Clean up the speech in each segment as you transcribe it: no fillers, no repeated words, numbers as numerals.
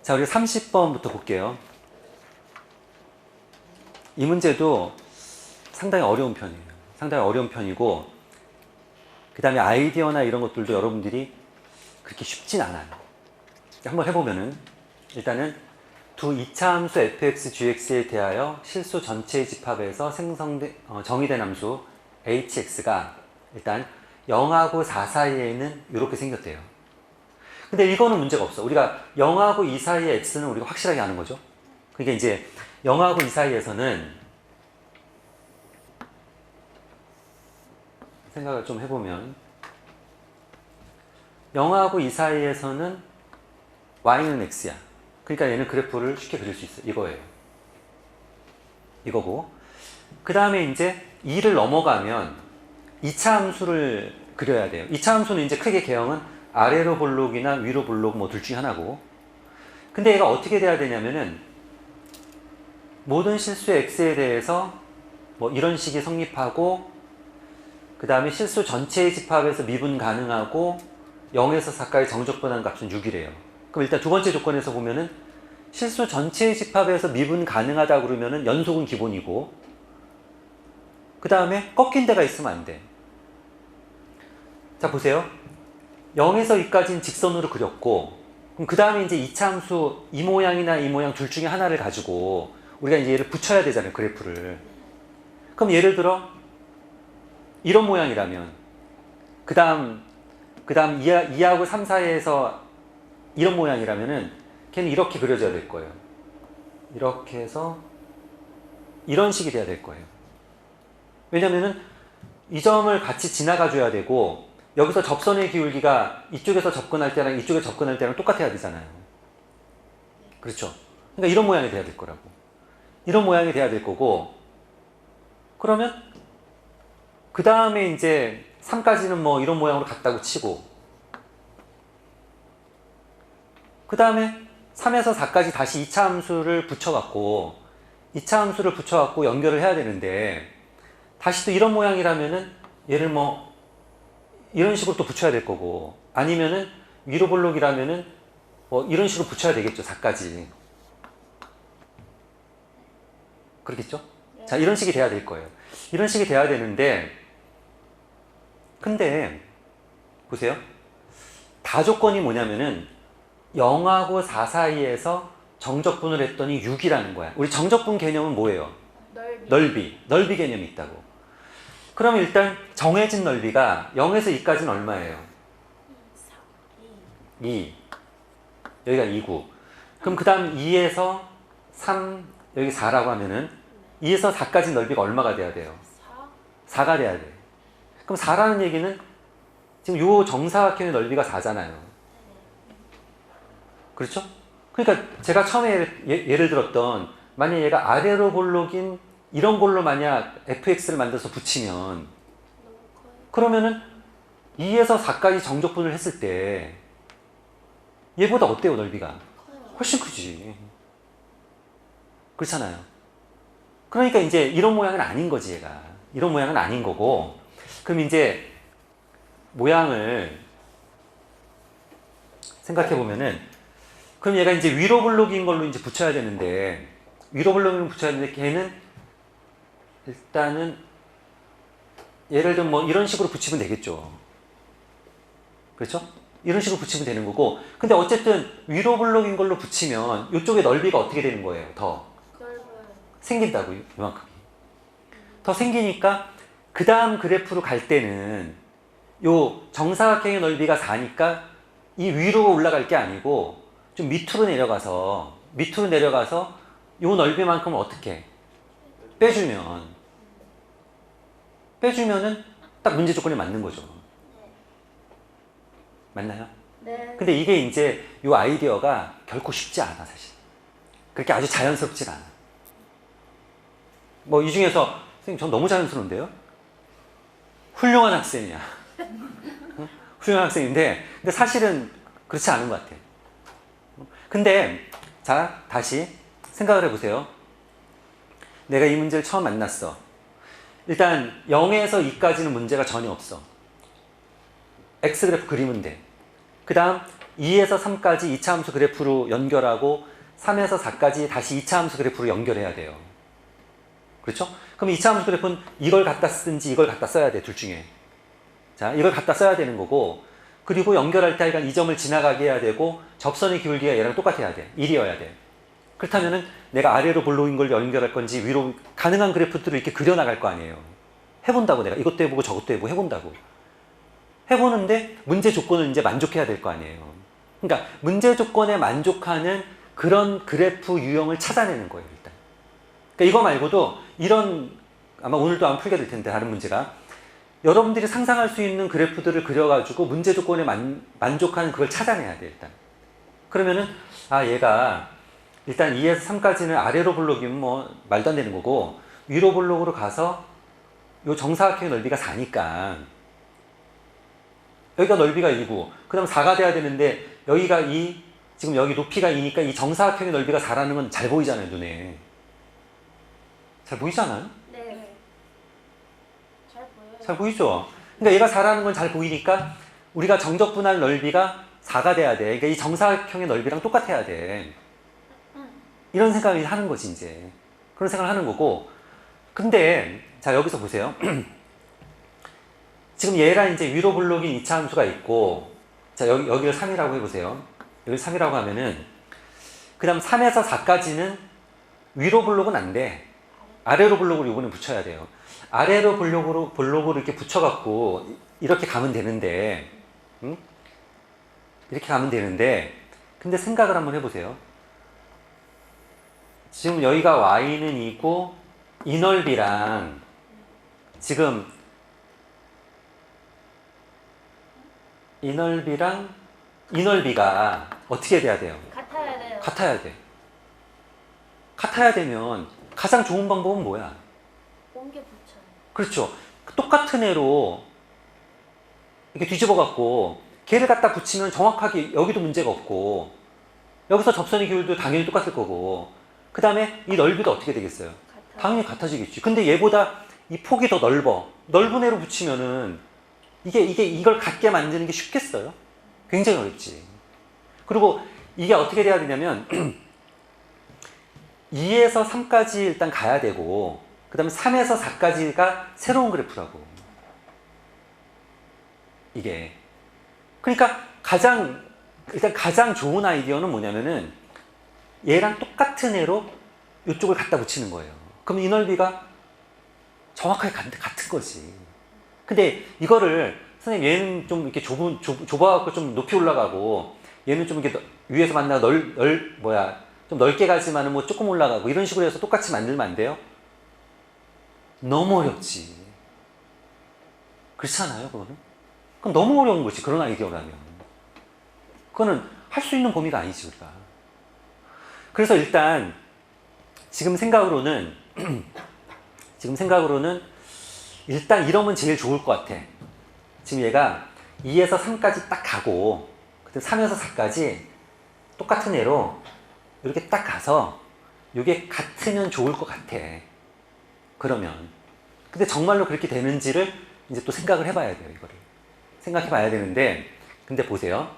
자, 우리 30번부터 볼게요. 이 문제도 상당히 어려운 편이에요. 상당히 어려운 편이고, 그 다음에 아이디어나 이런 것들도 여러분들이 그렇게 쉽진 않아요. 한번 해보면은, 일단은 두 이차함수 fx, gx에 대하여 실수 전체의 집합에서 정의된 함수 hx가 일단 0하고 4 사이에는 이렇게 생겼대요. 근데 이거는 문제가 없어. 우리가 0하고 2 사이의 x는 우리가 확실하게 아는 거죠. 그러니까 이제 0하고 2 사이에서는 생각을 좀 해보면 0하고 2 사이에서는 y는 x야. 그러니까 얘는 그래프를 쉽게 그릴 수 있어. 이거예요. 이거고. 그 다음에 이제 2를 넘어가면 2차 함수를 그려야 돼요. 2차 함수는 이제 크게 개형은 아래로 볼록이나 위로 볼록 뭐 둘 중에 하나고. 근데 얘가 어떻게 돼야 되냐면은 모든 실수 x에 대해서 뭐 이런 식이 성립하고, 그 다음에 실수 전체의 집합에서 미분 가능하고 0에서 4까지 정적분한 값은 6이래요. 그럼 일단 두 번째 조건에서 보면은 실수 전체의 집합에서 미분 가능하다 그러면은 연속은 기본이고, 그 다음에 꺾인 데가 있으면 안 돼. 자, 보세요. 0에서 2까지는 직선으로 그렸고, 그럼 그 다음에 이제 2차 함수 이 모양이나 이 모양 둘 중에 하나를 가지고 우리가 이제 얘를 붙여야 되잖아요, 그래프를. 그럼 예를 들어 이런 모양이라면 그 다음 2하고 3 사이에서 이런 모양이라면은 걔는 이렇게 그려져야 될 거예요. 이렇게 해서 이런 식이 돼야 될 거예요. 왜냐면은 이 점을 같이 지나가 줘야 되고, 여기서 접선의 기울기가 이쪽에서 접근할 때랑 이쪽에 접근할 때랑 똑같아야 되잖아요. 그렇죠? 그러니까 이런 모양이 돼야 될 거라고. 이런 모양이 돼야 될 거고, 그러면 그 다음에 이제 3까지는 뭐 이런 모양으로 갔다고 치고, 그 다음에 3에서 4까지 다시 2차 함수를 붙여갖고 2차 함수를 붙여갖고 연결을 해야 되는데, 다시 또 이런 모양이라면은 얘를 뭐 이런 식으로 또 붙여야 될 거고, 아니면은 위로 볼록이라면은 뭐 이런 식으로 붙여야 되겠죠. 4까지. 그렇겠죠? 자, 이런 식이 돼야 될 거예요. 이런 식이 돼야 되는데, 근데 보세요. 다조건이 뭐냐면은 0하고 4 사이에서 정적분을 했더니 6이라는 거야. 우리 정적분 개념은 뭐예요? 넓이 개념이 있다고. 그럼 일단 정해진 넓이가 0에서 2까지는 얼마예요? 2. 여기가 2고. 그럼 그 다음 2에서 3, 여기 4라고 하면은 2에서 4까지 넓이가 얼마가 돼야 돼요? 4가 돼야 돼. 그럼 4라는 얘기는 지금 요 정사각형의 넓이가 4잖아요. 그렇죠? 그러니까 제가 처음에 예를 들었던, 만약 얘가 아래로 볼록인 이런 걸로 만약 fx를 만들어서 붙이면, 그러면은 2에서 4까지 정적분을 했을 때 얘보다 어때요, 넓이가? 훨씬 크지. 그렇잖아요. 그러니까 이제 이런 모양은 아닌 거지, 얘가. 이런 모양은 아닌 거고, 그럼 이제 모양을 생각해 보면은, 그럼 얘가 이제 위로 볼록인 걸로 이제 붙여야 되는데, 위로 볼록인 붙여야 되는데, 걔는 일단은 예를 들면 뭐 이런 식으로 붙이면 되겠죠. 그렇죠? 이런 식으로 붙이면 되는 거고, 근데 어쨌든 위로 볼록인 걸로 붙이면 이쪽의 넓이가 어떻게 되는 거예요? 더 생긴다고, 이만큼. 더 생기니까 그 다음 그래프로 갈 때는 요 정사각형의 넓이가 4니까 이 위로 올라갈 게 아니고 좀 밑으로 내려가서 요 넓이만큼을 어떻게 빼주면은 딱 문제 조건에 맞는 거죠. 맞나요? 네. 근데 이게 이제 요 아이디어가 결코 쉽지 않아, 사실. 그렇게 아주 자연스럽진 않아. 뭐 이 중에서 선생님 전 너무 자연스러운데요? 훌륭한 학생이야. 응? 훌륭한 학생인데, 근데 사실은 그렇지 않은 것 같아. 근데 자, 다시 생각을 해보세요. 내가 이 문제를 처음 만났어. 일단 0에서 2까지는 문제가 전혀 없어. X그래프 그리면 돼. 그 다음 2에서 3까지 2차 함수 그래프로 연결하고 3에서 4까지 다시 2차 함수 그래프로 연결해야 돼요. 그렇죠? 그럼 2차 함수 그래프는 이걸 갖다 쓰든지 이걸 갖다 써야 돼. 둘 중에. 자, 이걸 갖다 써야 되는 거고, 그리고 연결할 때 이 점을 지나가게 해야 되고 접선의 기울기가 얘랑 똑같아야 돼. 1이어야 돼. 그렇다면은 내가 아래로 볼록인 걸 연결할 건지 위로 가능한 그래프들을 이렇게 그려나갈 거 아니에요. 해본다고 내가 이것도 해보고 저것도 해보고 해본다고. 해보는데 문제 조건을 이제 만족해야 될 거 아니에요. 그러니까 문제 조건에 만족하는 그런 그래프 유형을 찾아내는 거예요, 일단. 그러니까 이거 말고도 이런, 아마 오늘도 아마 풀게 될 텐데, 다른 문제가. 여러분들이 상상할 수 있는 그래프들을 그려가지고 문제 조건에 만족하는 그걸 찾아내야 돼, 일단. 그러면은, 아, 얘가 일단 2에서 3까지는 아래로 볼록이면 뭐 말도 안 되는 거고, 위로 볼록으로 가서 요 정사각형의 넓이가 4니까, 여기가 넓이가 2고, 그 다음 4가 돼야 되는데, 여기가 2, 지금 여기 높이가 2니까 이 정사각형의 넓이가 4라는 건 잘 보이잖아요, 눈에. 잘 보이잖아요? 네. 잘 보여요. 잘 보이죠? 그러니까 얘가 4라는 건 잘 보이니까 우리가 정적 분할 넓이가 4가 돼야 돼. 그러니까 이 정사각형의 넓이랑 똑같아야 돼. 이런 생각을 하는 거지, 이제. 그런 생각을 하는 거고. 근데, 자, 여기서 보세요. 지금 얘랑 이제 위로 볼록인 2차 함수가 있고, 자, 여기를 3이라고 해보세요. 여기를 3이라고 하면은, 그 다음 3에서 4까지는 위로 볼록은 안 돼. 아래로 볼록으로 요거는 붙여야 돼요. 아래로 볼록으로 이렇게 붙여갖고, 이렇게 가면 되는데, 응? 이렇게 가면 되는데, 근데 생각을 한번 해보세요. 지금 여기가 y는 2고, 이 넓이랑, 지금, 이 넓이랑 이 넓이가 어떻게 돼야 돼요? 같아야 돼요. 같아야 돼. 같아야 되면 가장 좋은 방법은 뭐야? 옮겨 붙여요. 그렇죠. 똑같은 애로 이렇게 뒤집어 갖고 걔를 갖다 붙이면 정확하게 여기도 문제가 없고 여기서 접선의 기울도 당연히 똑같을 거고 그 다음에 이 넓이도 어떻게 되겠어요? 같아요. 당연히 같아지겠지. 근데 얘보다 이 폭이 더 넓어. 넓은 애로 붙이면은 이걸 같게 만드는 게 쉽겠어요? 굉장히 어렵지. 그리고 이게 어떻게 돼야 되냐면 2에서 3까지 일단 가야 되고 그 다음에 3에서 4까지가 새로운 그래프라고. 이게. 그러니까 일단 가장 좋은 아이디어는 뭐냐면은 얘랑 똑같은 애로 이쪽을 갖다 붙이는 거예요. 그럼 이 넓이가 정확하게 같은 거지. 근데 이거를 선생님 얘는 좀 이렇게 좁아갖고 좀 높이 올라가고 얘는 좀 이렇게 위에서 만나 좀 넓게 가지만은 뭐 조금 올라가고 이런 식으로 해서 똑같이 만들면 안 돼요? 너무 어렵지. 그렇지 않아요, 그거는? 그럼 너무 어려운 거지, 그런 아이디어라면. 그거는 할 수 있는 범위가 아니지, 우리가. 그래서 일단 지금 생각으로는 일단 이러면 제일 좋을 것 같아. 지금 얘가 2에서 3까지 딱 가고, 그때 3에서 4까지 똑같은 애로 이렇게 딱 가서, 이게 같으면 좋을 것 같아. 그러면. 근데 정말로 그렇게 되는지를 이제 또 생각을 해봐야 돼요, 이거를. 생각해 봐야 되는데, 근데 보세요.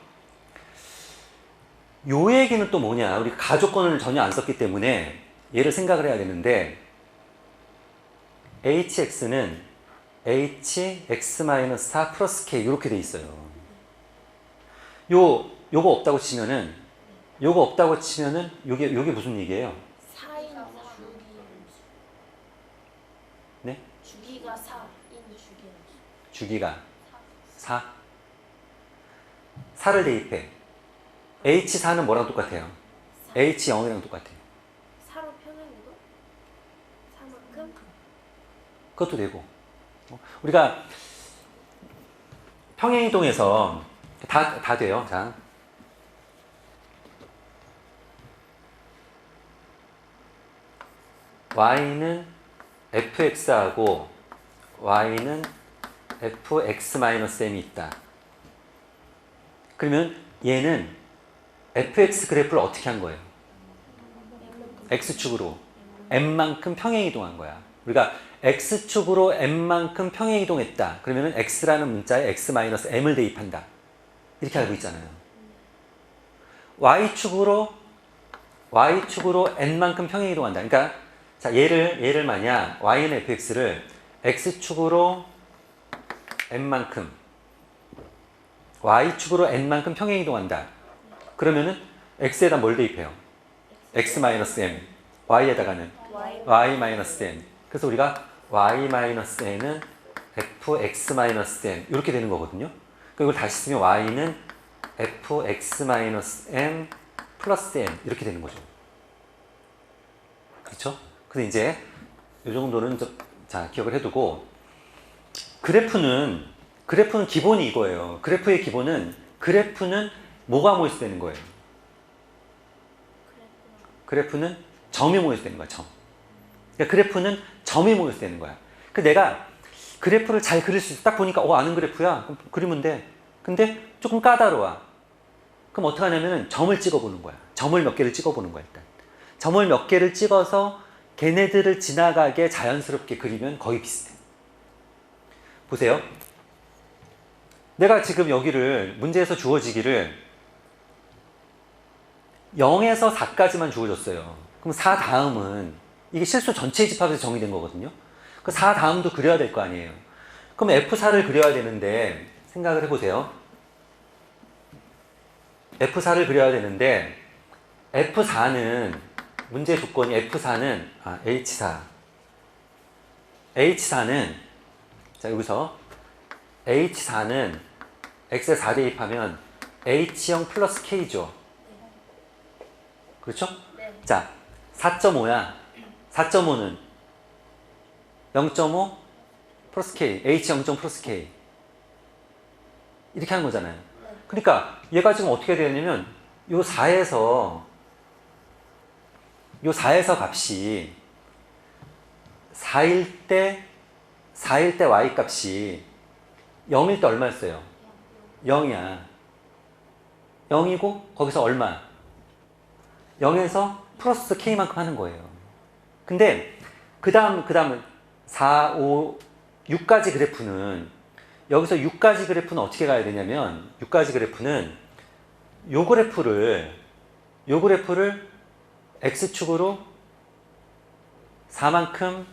요 얘기는 또 뭐냐. 우리 가조건을 전혀 안 썼기 때문에 얘를 생각을 해야 되는데, hx는 hx-4 플러스 k 이렇게 돼 있어요. 요거 없다고 치면은 요게 무슨 얘기예요? 4인 주기. 네? 주기가 4인 주기. 주기가 4. 4를 대입해. h4는 뭐랑 똑같아요? h0이랑 똑같아요. 4로 평행이도? 4만큼? 그것도 되고. 우리가 평행이동에서 다 돼요. 자. y는 fx하고 y는 fx-m이 있다. 그러면 얘는 fx 그래프를 어떻게 한 거예요? x축으로 m만큼 평행이동한 거야. 우리가 x축으로 m만큼 평행이동했다. 그러면 x라는 문자에 x-m을 대입한다. 이렇게 알고 있잖아요. y축으로 n만큼 평행 이동한다. 그러니까 자, 얘를 만약 y는 fx를 x축으로 n만큼 y축으로 n만큼 평행 이동한다. 그러면은 x에다 뭘 대입해요? x-m, y에다가는 y-n. 그래서 우리가 y-n은 fx-m 이렇게 되는 거거든요. 그리고 다시 쓰면 y는 fx-m 플러스 n 이렇게 되는 거죠. 그렇죠? 근데 이제 이 정도는 자, 기억을 해두고 그래프는 기본이 이거예요. 그래프의 기본은 그래프는 뭐가 모여서 되는 거예요? 그래프는 점이 모여서 되는 거야. 점. 그러니까 그래프는 점이 모여서 되는 거야. 그 내가 그래프를 잘 그릴 수 있어. 딱 보니까 아는 그래프야. 그럼 그리면 돼. 근데 조금 까다로워. 그럼 어떻게 하냐면은 점을 찍어보는 거야. 점을 몇 개를 찍어보는 거야, 일단. 점을 몇 개를 찍어서 걔네들을 지나가게 자연스럽게 그리면 거의 비슷해. 보세요. 내가 지금 여기를 문제에서 주어지기를 0에서 4까지만 주어졌어요. 그럼 4 다음은 이게 실수 전체 집합에서 정의된 거거든요. 그 4 다음도 그려야 될 거 아니에요. 그럼 F4를 그려야 되는데 생각을 해보세요. F4를 그려야 되는데 F4는 문제 조건이 F4는 H4는 자 여기서 H4는 X에 4 대입하면 H형 플러스 K죠. 그렇죠? 네. 자 4.5야. 4.5는 0.5 플러스 K, H 0.5 플러스 K 이렇게 하는 거잖아요. 네. 그러니까 얘가 지금 어떻게 되냐면 요 4에서 값이 4일 때 y 값이 0일 때 얼마였어요? 0이야. 0이고 거기서 얼마? 0에서 플러스 K만큼 하는 거예요. 근데 그 다음은 4, 5, 6까지 그래프는 여기서 6까지 그래프는 어떻게 가야 되냐면 6까지 그래프는 요 그래프를 X축으로 4만큼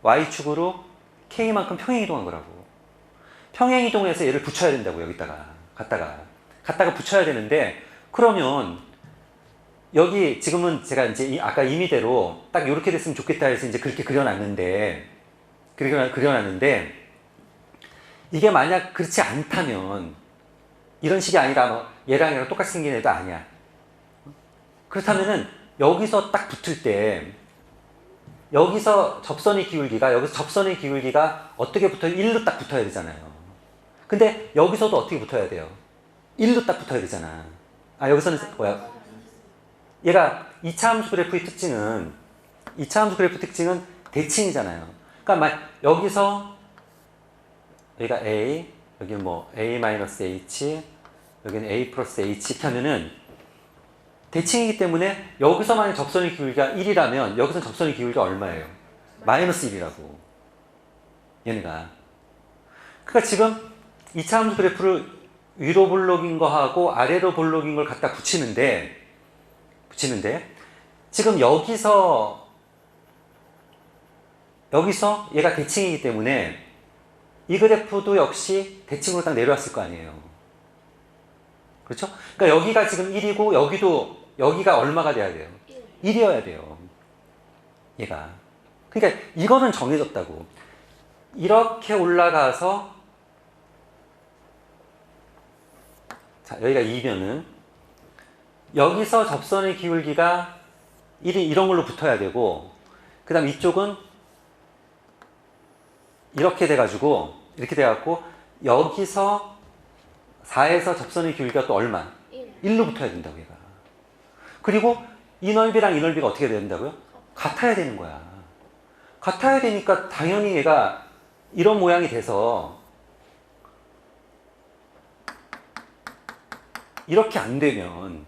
Y축으로 K만큼 평행 이동한 거라고. 평행 이동해서 얘를 붙여야 된다고. 여기다가 갖다가 붙여야 되는데 그러면 여기 지금은 제가 이제 아까 임의대로 딱 이렇게 됐으면 좋겠다 해서 이제 그렇게 그려놨는데 이게 만약 그렇지 않다면 이런 식이 아니라 뭐 얘랑 똑같이 생긴 애도 아니야. 그렇다면은 여기서 딱 붙을 때 여기서 접선의 기울기가 어떻게 붙어요? 1로 딱 붙어야 되잖아요. 근데 여기서도 어떻게 붙어야 돼요? 1로 딱 붙어야 되잖아. 여기서는 뭐야? 얘가 2차 함수 그래프의 특징은 대칭이잖아요. 그러니까 여기서 여기가 A, 여기는 뭐 A-H, 여기는 A 플러스 H 이렇게 하면은 대칭이기 때문에 여기서 만약 접선의 기울기가 1이라면 여기서 접선의 기울기가 얼마예요? 마이너스 1이라고. 얘네가. 그러니까 지금 2차 함수 그래프를 위로 볼록인 거 하고 아래로 볼록인 걸 갖다 붙이는데 지금 여기서 얘가 대칭이기 때문에 이 그래프도 역시 대칭으로 딱 내려왔을 거 아니에요. 그렇죠? 그러니까 여기가 지금 1이고 여기가 얼마가 돼야 돼요? 1이어야 돼요. 얘가. 그러니까 이거는 정해졌다고. 이렇게 올라가서 자, 여기가 2면은 여기서 접선의 기울기가 1이 이런 걸로 붙어야 되고 그 다음 이쪽은 이렇게 돼갖고 여기서 4에서 접선의 기울기가 또 얼마? 1로 붙어야 된다고 얘가. 그리고 이 넓이랑 이 넓이가 어떻게 된다고요? 같아야 되는 거야. 같아야 되니까 당연히 얘가 이런 모양이 돼서 이렇게 안 되면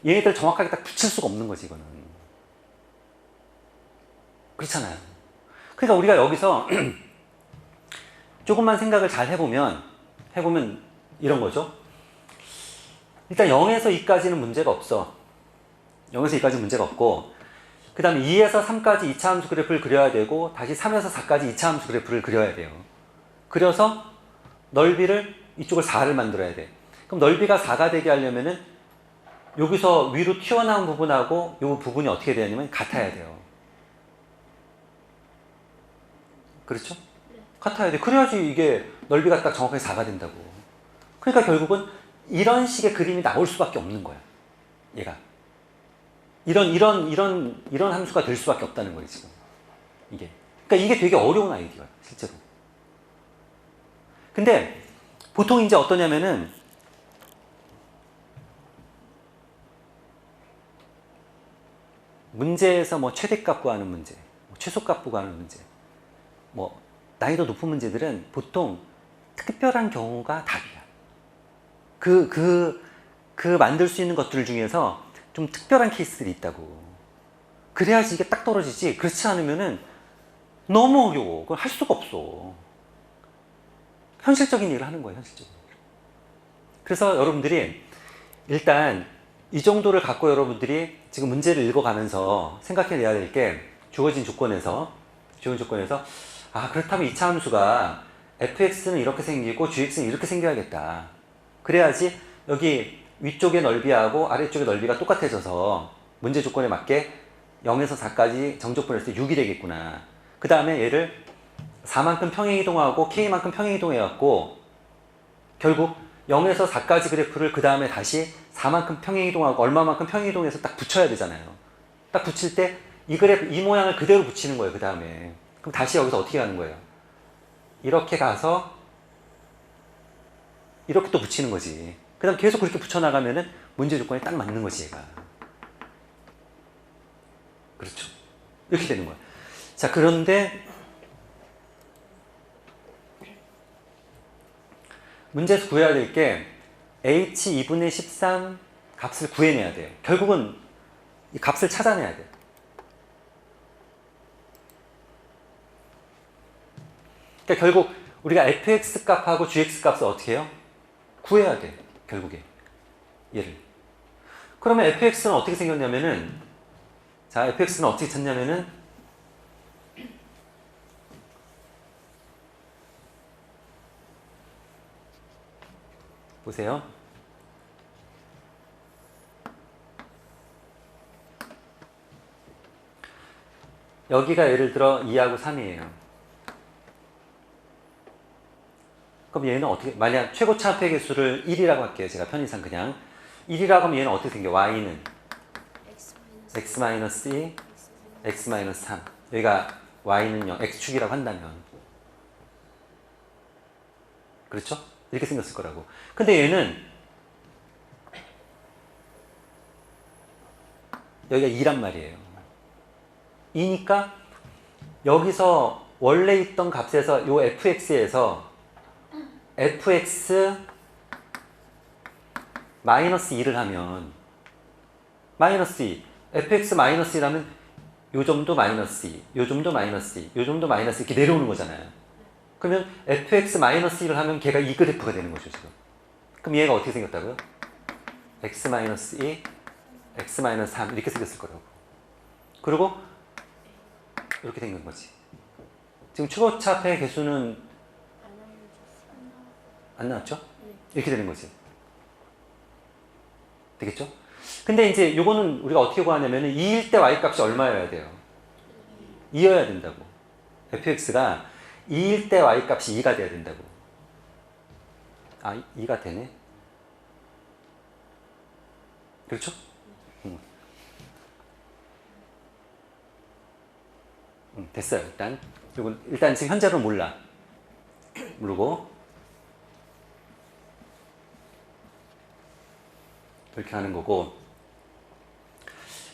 얘네들 정확하게 딱 붙일 수가 없는 거지 이거는. 그렇잖아요. 그러니까 우리가 여기서 조금만 생각을 잘 해보면 이런 거죠. 일단 0에서 2까지는 문제가 없어. 0에서 2까지는 문제가 없고, 그 다음에 2에서 3까지 2차 함수 그래프를 그려야 되고, 다시 3에서 4까지 2차 함수 그래프를 그려야 돼요. 그려서 넓이를 이쪽을 4를 만들어야 돼. 그럼 넓이가 4가 되게 하려면은 여기서 위로 튀어나온 부분하고 이 부분이 어떻게 되냐면 같아야 돼요. 그렇죠? 같아야 돼. 그래야지 이게 넓이가 딱 정확하게 4가 된다고. 그러니까 결국은 이런 식의 그림이 나올 수밖에 없는 거야. 얘가. 이런 함수가 될 수밖에 없다는 거예요, 지금. 이게. 그러니까 이게 되게 어려운 아이디어야, 실제로. 근데 보통 이제 어떠냐면은 문제에서 뭐 최대값 구하는 문제, 뭐 최소값 구하는 문제, 뭐 난이도 높은 문제들은 보통 특별한 경우가 답이야. 그 만들 수 있는 것들 중에서 좀 특별한 케이스들이 있다고. 그래야지 이게 딱 떨어지지. 그렇지 않으면은 너무 어려워. 그걸 할 수가 없어. 현실적인 일을 하는 거예요, 현실적인 일. 그래서 여러분들이 일단 이 정도를 갖고 여러분들이 지금 문제를 읽어가면서 생각해내야 될 게 주어진 조건에서 아, 그렇다면 이차 함수가 fx는 이렇게 생기고 gx는 이렇게 생겨야겠다. 그래야지 여기 위쪽의 넓이하고 아래쪽의 넓이가 똑같아져서 문제 조건에 맞게 0에서 4까지 정적분했을 때 6이 되겠구나. 그 다음에 얘를 4만큼 평행이동하고 k만큼 평행이동해갖고 결국 0에서 4까지 그래프를 그 다음에 다시 4만큼 평행이동하고 얼마만큼 평행이동해서 딱 붙여야 되잖아요. 딱 붙일 때 이 그래프, 이 모양을 그대로 붙이는 거예요, 그 다음에. 그럼 다시 여기서 어떻게 가는 거예요? 이렇게 가서 이렇게 또 붙이는 거지. 그 다음 계속 그렇게 붙여나가면은 문제 조건에 딱 맞는 거지, 얘가. 그렇죠. 이렇게 되는 거야. 자, 그런데 문제에서 구해야 될 게 h 2분의 13 값을 구해내야 돼요. 결국은 이 값을 찾아내야 돼. 그러니까 결국 우리가 fx 값하고 gx 값을 어떻게 해요? 구해야 돼. 결국에 얘를. 그러면 fx는 어떻게 생겼냐면은, 자, fx는 어떻게 찾냐면은 보세요. 여기가 예를 들어 2하고 3이에요. 그럼 얘는 어떻게, 만약 최고차 합의 개수를 1이라고 할게요. 제가 편의상 그냥 1이라고 하면 얘는 어떻게 생겨? y는 x-2, x-3. 여기가 y는 0, x축이라고 한다면. 그렇죠? 이렇게 생겼을 거라고. 근데 얘는 여기가 2란 말이에요. 2니까 여기서 원래 있던 값에서 요 fx에서 fx 마이너스 2를 하면 마이너스 2, fx 마이너스 2라면 요 점도 마이너스 2, 요 점도 마이너스 2, 요 점도 마이너스 2 이렇게 내려오는 거잖아요. 그러면 fx 마이너스 2를 하면 걔가 이 그래프가 되는 거죠, 지금. 그럼 얘가 어떻게 생겼다고요? x 마이너스 2, x 마이너스 3 이렇게 생겼을 거라고. 그리고 이렇게 생긴 거지. 지금 최고차 합의 개수는 안 나왔죠? 이렇게 되는 거지. 되겠죠? 근데 이제 요거는 우리가 어떻게 구하냐면은 2일 때 y 값이 얼마여야 돼요? 2여야 된다고. fx가 2일 때 y 값이 2가 돼야 된다고. 아, 2가 되네. 그렇죠? 됐어요. 일단 요건 일단 지금 현재로 몰라. 모르고 이렇게 하는 거고,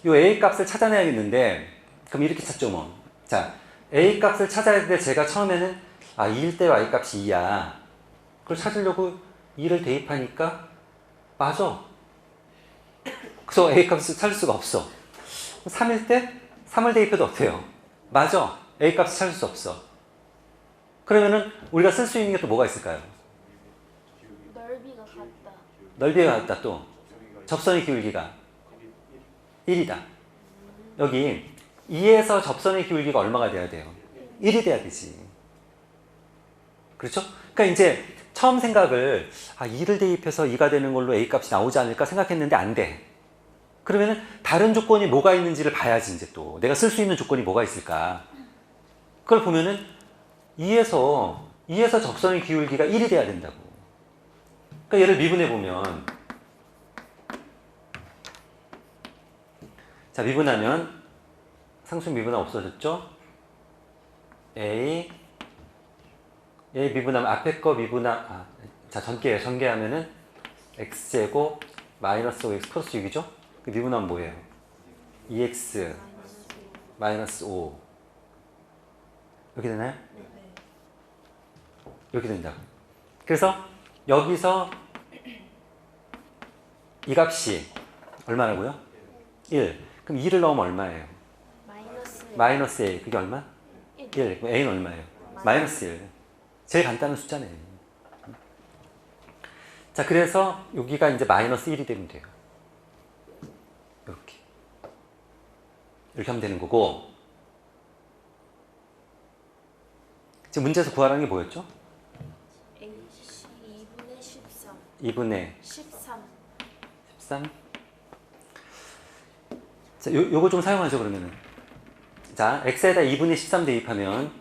요 a 값을 찾아내야겠는데 그럼 이렇게 찾죠 뭐. 자, a 값을 찾아야 되는데 제가 처음에는 2일 때 y 값이 2야. 그걸 찾으려고 2를 대입하니까 맞아. 그래서 a 값을 찾을 수가 없어. 3일 때 3을 대입해도 어때요? 맞아. a 값을 찾을 수 없어. 그러면은 우리가 쓸 수 있는 게 또 뭐가 있을까요? 넓이가 같다. 넓이가 같다 또. 접선의 기울기가 1이다. 여기 2에서 접선의 기울기가 얼마가 돼야 돼요? 1이 돼야 되지. 그렇죠? 그러니까 이제 처음 생각을 2를 대입해서 2가 되는 걸로 A 값이 나오지 않을까 생각했는데 안 돼. 그러면은 다른 조건이 뭐가 있는지를 봐야지. 이제 또 내가 쓸 수 있는 조건이 뭐가 있을까. 그걸 보면은 2에서 접선의 기울기가 1이 돼야 된다고. 그러니까 얘를 미분해 보면, 자, 미분하면 상수 미분하면 없어졌죠? A 미분하면 앞에 거 자, 전개하면은 x제곱 마이너스 5x 플러스 6이죠? 그 미분하면 뭐예요? 2x 마이너스 5 이렇게 되나요? 이렇게 된다. 그래서 여기서 이 값이 얼마라고요? 1. 그럼 2를 넣으면 얼마예요? 마이너스 A. 그게 얼마? 1. 그럼 A는 얼마예요? 마이너스 1. 제일 간단한 숫자네. 자, 그래서 여기가 이제 마이너스 1이 되면 돼요. 이렇게 하면 되는 거고. 지금 문제에서 구하라는 게 뭐였죠? H 2분의 13. 2분의 13. 13. 자, 요거 좀 사용하죠, 그러면은. 자, x에다 2분의 13 대입하면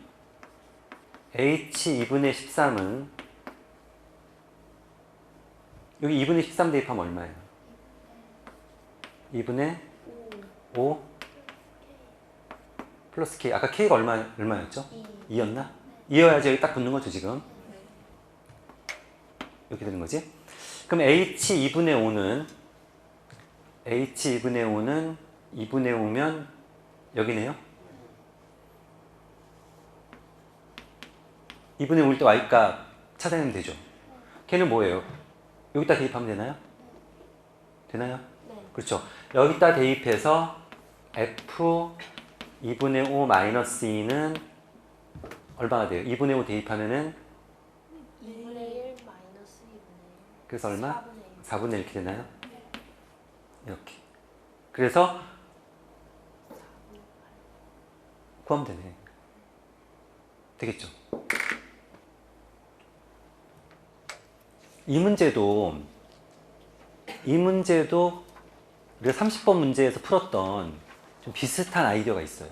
h 2분의 13은 여기 2분의 13 대입하면 얼마예요? 2분의 5 플러스 k. 아까 k가 얼마였죠? 2였나? 2여야지 여기 딱 붙는 거죠, 지금. 이렇게 되는 거지. 그럼 h 2분의 5는 2분의 5면 여기네요. 2분의 5일 때 y값 찾아내면 되죠. 걔는 뭐예요? 여기다 대입하면 되나요? 되나요? 네. 그렇죠. 여기다 대입해서 f 2분의 5 마이너스 2는 얼마가 돼요? 2분의 5 대입하면은 2분의 1 마이너스 2분의 1. 그래서 얼마? 4분의 4분의 1 이렇게 되나요? 이렇게. 그래서 구하면 되네. 되겠죠? 이 문제도 우리가 30번 문제에서 풀었던 좀 비슷한 아이디어가 있어요.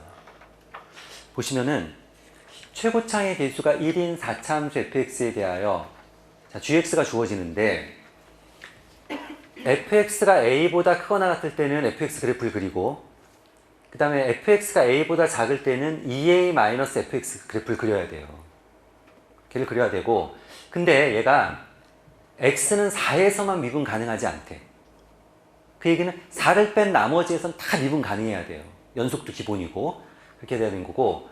보시면은 최고창의 개수가 1인 4차함수 fx에 대하여 자, gx가 주어지는데 fx가 a보다 크거나 같을 때는 fx 그래프를 그리고 그 다음에 fx가 a보다 작을 때는 2a-fx 그래프를 그려야 돼요. 걔를 그려야 되고, 근데 얘가 x는 4에서만 미분 가능하지 않대. 그 얘기는 4를 뺀 나머지에선 다 미분 가능해야 돼요. 연속도 기본이고 그렇게 돼야 되는 거고.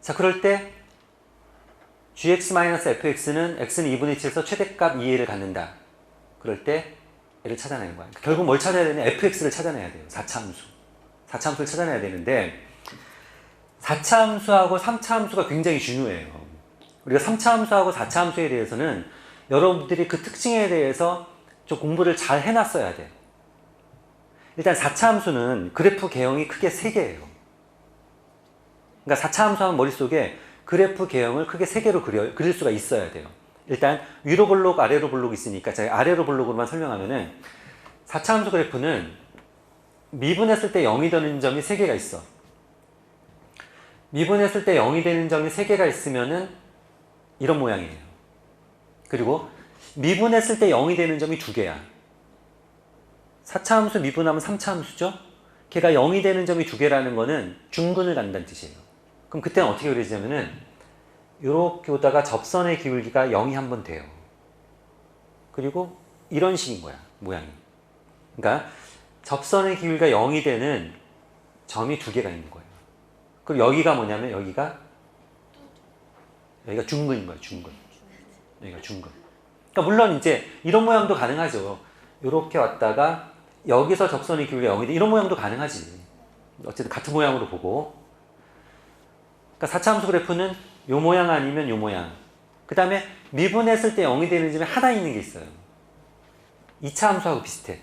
자, 그럴 때 gx-fx는 x는 2분의 7에서 최대값 2a를 갖는다. 그럴 때 얘를 찾아내는 거야. 결국 뭘 찾아야 되냐? fx를 찾아내야 돼요. 4차 함수. 4차 함수를 찾아내야 되는데 4차 함수하고 3차 함수가 굉장히 중요해요. 우리가 3차 함수하고 4차 함수에 대해서는 여러분들이 그 특징에 대해서 좀 공부를 잘 해놨어야 돼요. 일단 4차 함수는 그래프 개형이 크게 3개예요. 그러니까 4차 함수 하면 머릿속에 그래프 개형을 크게 3개로 그릴 수가 있어야 돼요. 일단 위로 블록, 아래로 블록 있으니까 제가 아래로 블록으로만 설명하면은 4차 함수 그래프는 미분했을 때 0이 되는 점이 3개가 있어. 미분했을 때 0이 되는 점이 3개가 있으면은 이런 모양이에요. 그리고 미분했을 때 0이 되는 점이 2개야. 4차 함수 미분하면 3차 함수죠? 걔가 0이 되는 점이 2개라는 거는 중근을 갖는다는 뜻이에요. 그럼 그때는 어떻게 그려지냐면은 이렇게 오다가 접선의 기울기가 0이 한 번 돼요. 그리고 이런 식인 거야, 모양이. 그러니까 접선의 기울기가 0이 되는 점이 2개가 있는 거예요. 그리고 여기가 뭐냐면 여기가 중근인 거예요, 중근. 여기가 중근. 그러니까 물론 이제 이런 모양도 가능하죠. 이렇게 왔다가 여기서 접선의 기울기가 0이 돼. 이런 모양도 가능하지. 어쨌든 같은 모양으로 보고. 그러니까 4차 함수 그래프는 이 모양 아니면 이 모양. 그 다음에 미분했을 때 0이 되는 점이 하나 있는 게 있어요. 2차 함수하고 비슷해.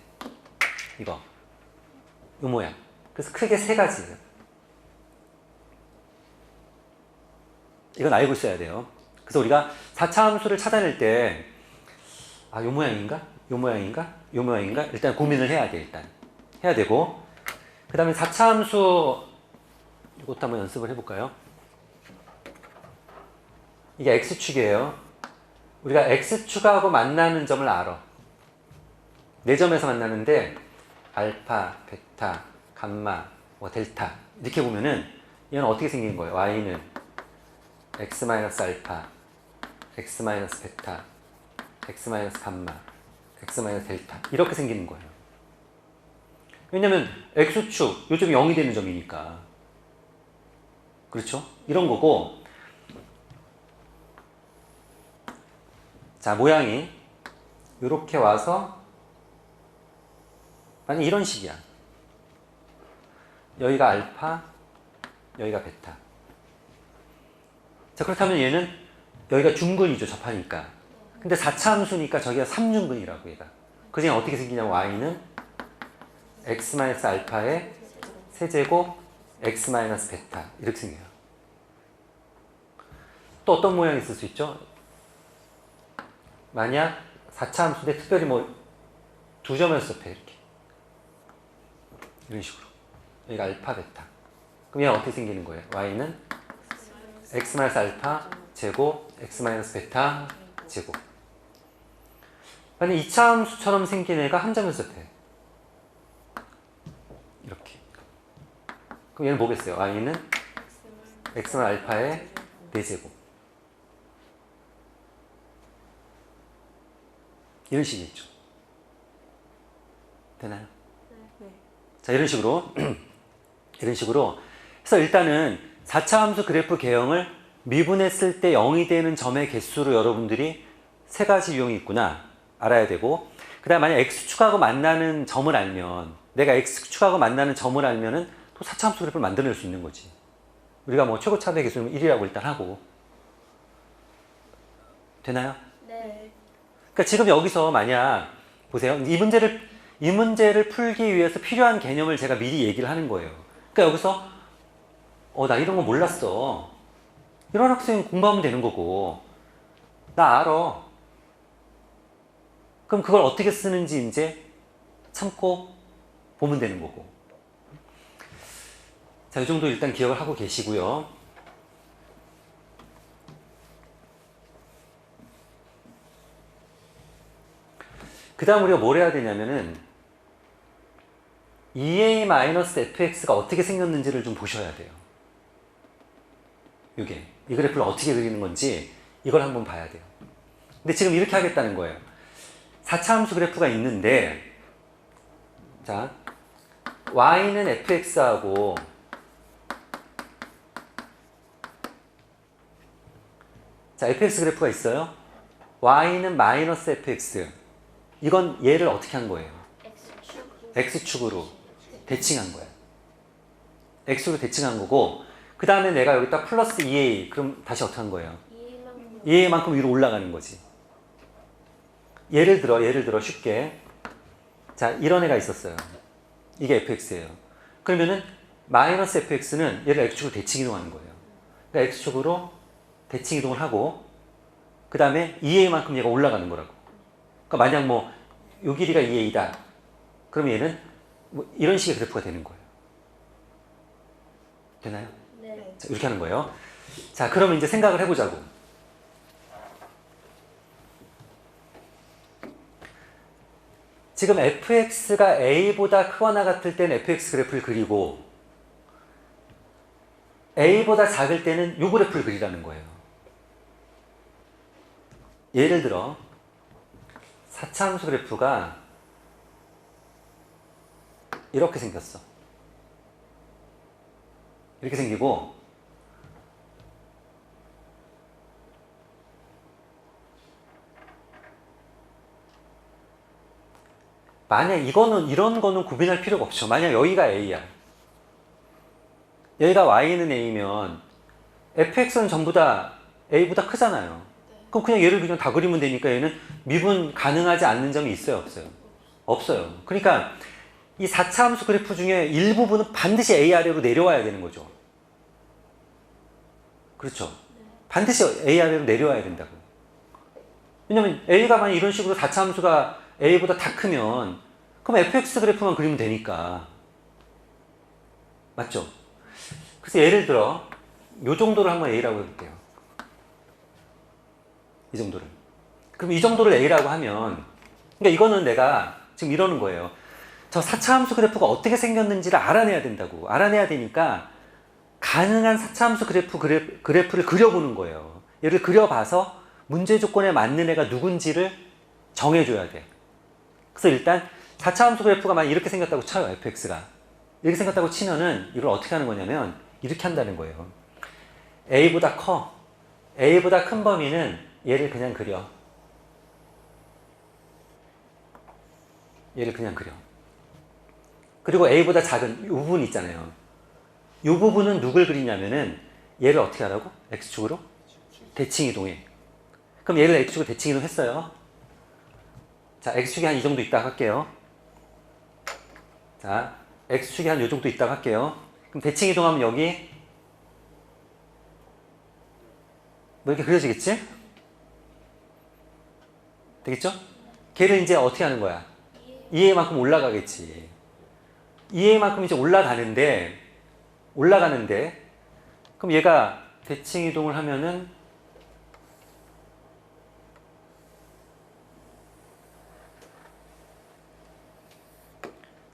이거. 이 모양. 그래서 크게 세 가지예요. 이건 알고 있어야 돼요. 그래서 우리가 4차 함수를 찾아낼 때, 아, 요 모양인가? 요 모양인가? 요 모양인가? 일단 고민을 해야 돼, 일단. 해야 되고. 그 다음에 4차 함수, 이것도 한번 연습을 해볼까요? 이게 X축이에요. 우리가 X축하고 만나는 점을 알아. 4점에서 만나는데, 알파, 베타, 감마, 뭐 델타. 이렇게 보면은, 얘는 어떻게 생긴 거예요? Y는 X-알파, X-베타, X-감마, X-델타. 이렇게 생기는 거예요. 왜냐면 X축, 요즘 0이 되는 점이니까. 그렇죠? 이런 거고. 자, 모양이 이렇게 와서 만약 이런 식이야. 여기가 알파, 여기가 베타. 자, 그렇다면 얘는 여기가 중근이죠, 접하니까. 근데 4차 함수니까 저기가 3중근이라고 얘가. 그래서 얘는 어떻게 생기냐면 y는 x-알파의 세제곱 x-베타 이렇게 생겨요. 또 어떤 모양이 있을 수 있죠? 만약 4차 함수인데 특별히 뭐 2점에서 접해 이렇게. 이런 식으로. 여기가 알파, 베타. 그럼 얘는 어떻게 생기는 거예요? y는 x-알파 제곱 x-베타 제곱. 만약 2차 함수처럼 생긴 애가 한 점에서 접해. 이렇게. 그럼 얘는 뭐겠어요? y는 x-알파의 4제곱. 이런 식이겠죠. 되나요? 네. 자, 이런 식으로. 이런 식으로. 그래서 일단은 4차 함수 그래프 개형을 미분했을 때 0이 되는 점의 개수로 여러분들이 세 가지 유형이 있구나 알아야 되고, 그 다음에 만약 X축하고 만나는 점을 알면, 내가 X축하고 만나는 점을 알면은 또 4차 함수 그래프를 만들어낼 수 있는 거지. 우리가 뭐 최고차의 개수는 1이라고 일단 하고. 되나요? 네. 그러니까 지금 여기서 만약 보세요. 이 문제를 풀기 위해서 필요한 개념을 제가 미리 얘기를 하는 거예요. 그러니까 여기서 나 이런 거 몰랐어. 이런 학생 공부하면 되는 거고. 나 알아. 그럼 그걸 어떻게 쓰는지 이제 참고 보면 되는 거고. 자, 이 정도 일단 기억을 하고 계시고요. 그 다음 우리가 뭘 해야 되냐면은 2a-fx가 어떻게 생겼는지를 좀 보셔야 돼요. 이 그래프를 어떻게 그리는 건지 이걸 한번 봐야 돼요. 근데 지금 이렇게 하겠다는 거예요. 4차 함수 그래프가 있는데, 자, y는 fx하고 자, fx 그래프가 있어요. y는 마이너스 fx. 이건 얘를 어떻게 한 거예요? x축으로 대칭한 거예요. x로 대칭한 거고, 그 다음에 내가 여기다 플러스 2a, 그럼 다시 어떻게 한 거예요? 2a만큼 위로 올라가는 거지. 예를 들어 쉽게, 자, 이런 애가 있었어요. 이게 fx예요. 그러면은 마이너스 fx는 얘를 x축으로 대칭 이동하는 거예요. 그러니까 x축으로 대칭 이동을 하고, 그 다음에 2a만큼 얘가 올라가는 거라고. 그러니까 만약 뭐 요 길이가 2a다. 그럼 얘는 뭐 이런 식의 그래프가 되는 거예요. 되나요? 네. 자, 이렇게 하는 거예요. 자, 그러면 이제 생각을 해보자고. 지금 fx가 a보다 크거나 같을 때는 fx 그래프를 그리고 a보다 작을 때는 요 그래프를 그리라는 거예요. 예를 들어 4차 함수 그래프가 이렇게 생겼어. 이렇게 생기고, 만약 이런 거는 구분할 필요가 없죠. 만약 여기가 a야. 여기가 y는 a면 fx는 전부 다 a보다 크잖아요. 그럼 그냥 얘를 그냥 다 그리면 되니까 얘는 미분 가능하지 않는 점이 있어요, 없어요? 없어요. 그러니까 이 4차 함수 그래프 중에 일부분은 반드시 A 아래로 내려와야 되는 거죠. 그렇죠. 반드시 A 아래로 내려와야 된다고. 왜냐면 A가 만약 이런 식으로 4차 함수가 A보다 다 크면 그럼 fx 그래프만 그리면 되니까. 맞죠? 그래서 예를 들어 이 정도를 한번 A라고 해볼게요. 이 정도를. 그럼 이 정도를 A라고 하면 그러니까 이거는 내가 지금 이러는 거예요. 저 4차 함수 그래프가 어떻게 생겼는지를 알아내야 된다고. 알아내야 되니까 가능한 4차 함수 그래프를 그려보는 거예요. 얘를 그려봐서 문제 조건에 맞는 애가 누군지를 정해줘야 돼. 그래서 일단 4차 함수 그래프가 만약 이렇게 생겼다고 쳐요. fx가. 이렇게 생겼다고 치면은 이걸 어떻게 하는 거냐면 이렇게 한다는 거예요. a보다 커. a보다 큰 범위는 얘를 그냥 그려. 얘를 그냥 그려. 그리고 a보다 작은 이 부분 있잖아요. 이 부분은 누굴 그리냐면은 얘를 어떻게 하라고? x축으로? 대칭 이동해. 그럼 얘를 x축으로 대칭 이동했어요. 자, x축이 한 이 정도 있다고 할게요. 자, x축이 한 이 정도 있다고 할게요. 그럼 대칭 이동하면 여기 뭐 이렇게 그려지겠지? 되겠죠? 걔를 이제 어떻게 하는 거야? 2a만큼 올라가겠지. 2a만큼 이제 올라가는데 그럼 얘가 대칭 이동을 하면은